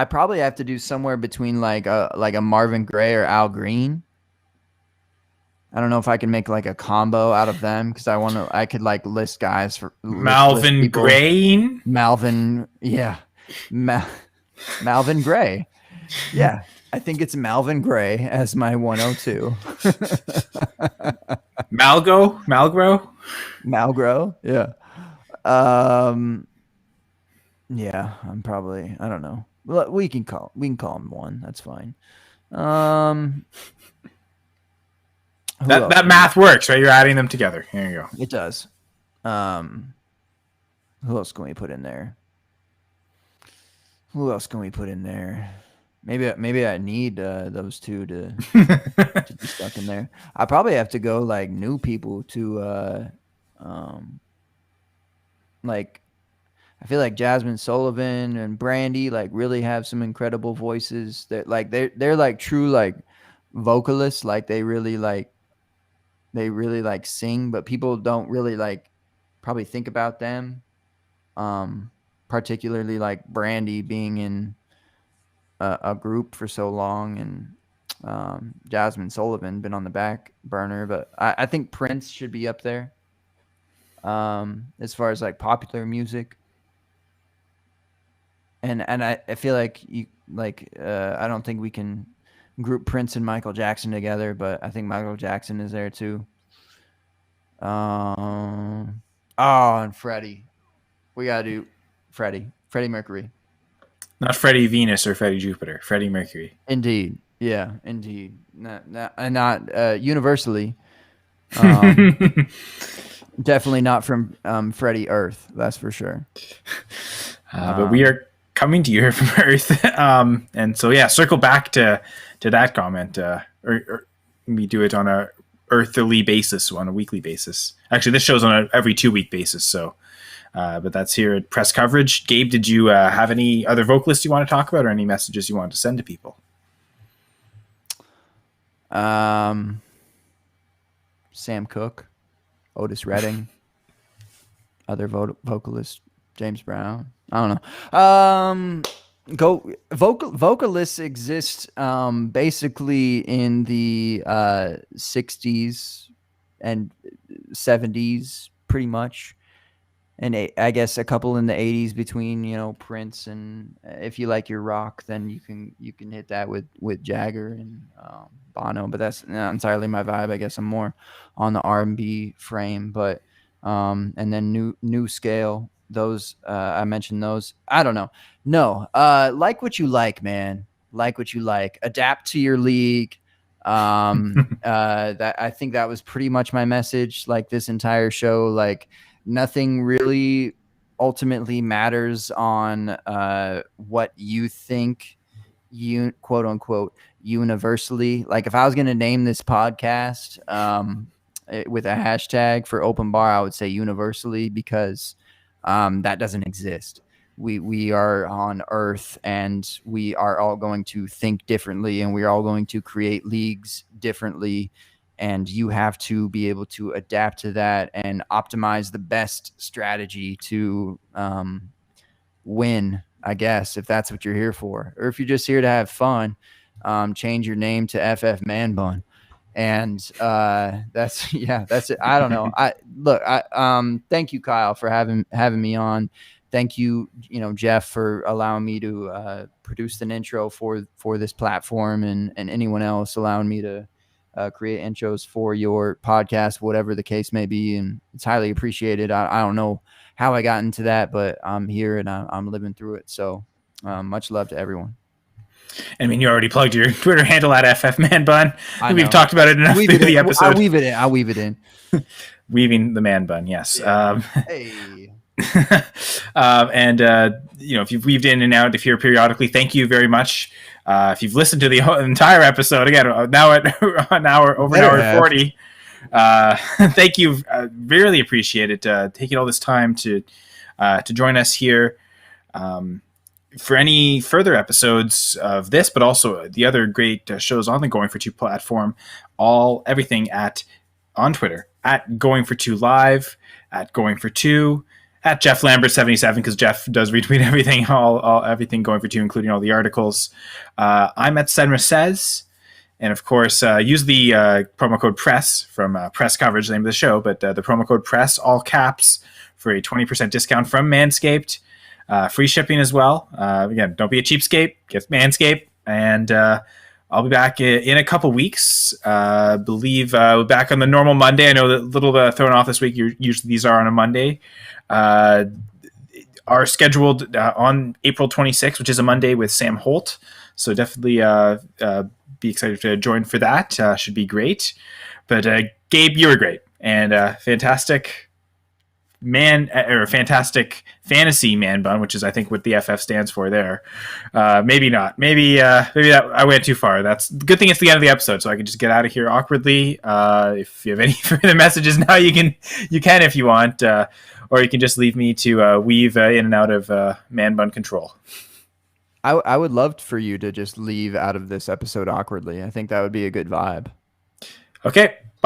probably have to do somewhere between like a Marvin Gaye or Al Green. I don't know if I can make like a combo out of them because I could like list guys for Malvin Gaye. Malvin, yeah, Malvin Gaye, yeah. I think it's Malvin Gaye as my 102. Malgro, yeah. Yeah, I'm probably, I don't know. Well, we can call him one. That's fine. That math works, right? You're adding them together. Here you go. It does. Who else can we put in there? Maybe I need those two to be stuck in there. I probably have to go like new people to like I feel like Jasmine Sullivan and Brandy like really have some incredible voices. That like they're like true like vocalists. Like they really like sing, but people don't really like probably think about them. Particularly like Brandy being in a group for so long, and Jasmine Sullivan been on the back burner, but I think Prince should be up there as far as like popular music. And I feel like I don't think we can group Prince and Michael Jackson together, but I think Michael Jackson is there too. And Freddie. We gotta do Freddie Mercury. Not Freddie Venus or Freddie Jupiter. Freddie Mercury. Indeed. Yeah, indeed. Not universally. Definitely not from Freddie Earth. That's for sure. But we are coming to you from Earth. And so, yeah, circle back to that comment. Or we do it on a earthly basis, on a weekly basis. Actually, this show's on a every 2-week basis. So, but that's here at Press Coverage. Gabe, did you have any other vocalists you want to talk about or any messages you want to send to people? Sam Cooke, Otis Redding, other vocalist, James Brown. I don't know. Vocalists exist basically in the 60s and 70s, pretty much. And I guess a couple in the 80s between, you know, Prince, and if you like your rock, then you can hit that with Jagger and Bono, but that's not entirely my vibe. I guess I'm more on the R&B frame, but and then new scale, those I mentioned those. I don't know. No, like what you like, man. Like what you like. Adapt to your league. That I think that was pretty much my message, like this entire show. Like, nothing really ultimately matters on what you think, you quote unquote universally. Like, if I was going to name this podcast with a hashtag for open bar, I would say universally, because that doesn't exist. We are on Earth, and we are all going to think differently, and we're all going to create leagues differently. And you have to be able to adapt to that and optimize the best strategy to win, I guess, if that's what you're here for. Or if you're just here to have fun, change your name to FF Man Bun. And that's it. I don't know. Thank you, Kyle, for having me on. Thank you, Jeff, for allowing me to produce an intro for this platform, and anyone else allowing me to create intros for your podcast, whatever the case may be. And it's highly appreciated. I don't know how I got into that, but I'm here and I'm living through it. So much love to everyone. I mean, you already plugged your Twitter handle at FFManBun. We've talked about it enough through the episode. I'll weave it in. Weaving the man bun, yes. Yeah. Hey. And if you've weaved in and out, if you're periodically, thank you very much. If you've listened to the entire episode, again, now at an hour 40, thank you. Really appreciate it. Taking all this time to join us here. For any further episodes of this, but also the other great shows on the Going for Two platform, everything on Twitter at Going for Two Live, at Going for Two, at Jeff Lambert 77, because Jeff does retweet everything, everything Going for Two, including all the articles. I'm at Senra Says, and of course, use the promo code PRESS from Press Coverage, the name of the show, but the promo code PRESS, all caps, for a 20% discount from Manscaped. Free shipping as well. Again, don't be a cheapskate. Get Manscaped. And I'll be back in a couple weeks. Believe we're back on the normal Monday. I know that a little thrown off this week. Usually these are on a Monday. Are scheduled on April 26th, which is a Monday, with Sam Holt. So definitely be excited to join for that. Should be great. But Gabe, you were great. And fantastic fantastic fantasy man bun, which is I think what the FF stands for there. Maybe not. Maybe that I went too far. That's the good thing. It's the end of the episode, so I can just get out of here awkwardly. If you have any further messages now, you can if you want, or you can just leave me to weave in and out of man bun control. I would love for you to just leave out of this episode awkwardly. I think that would be a good vibe. Okay.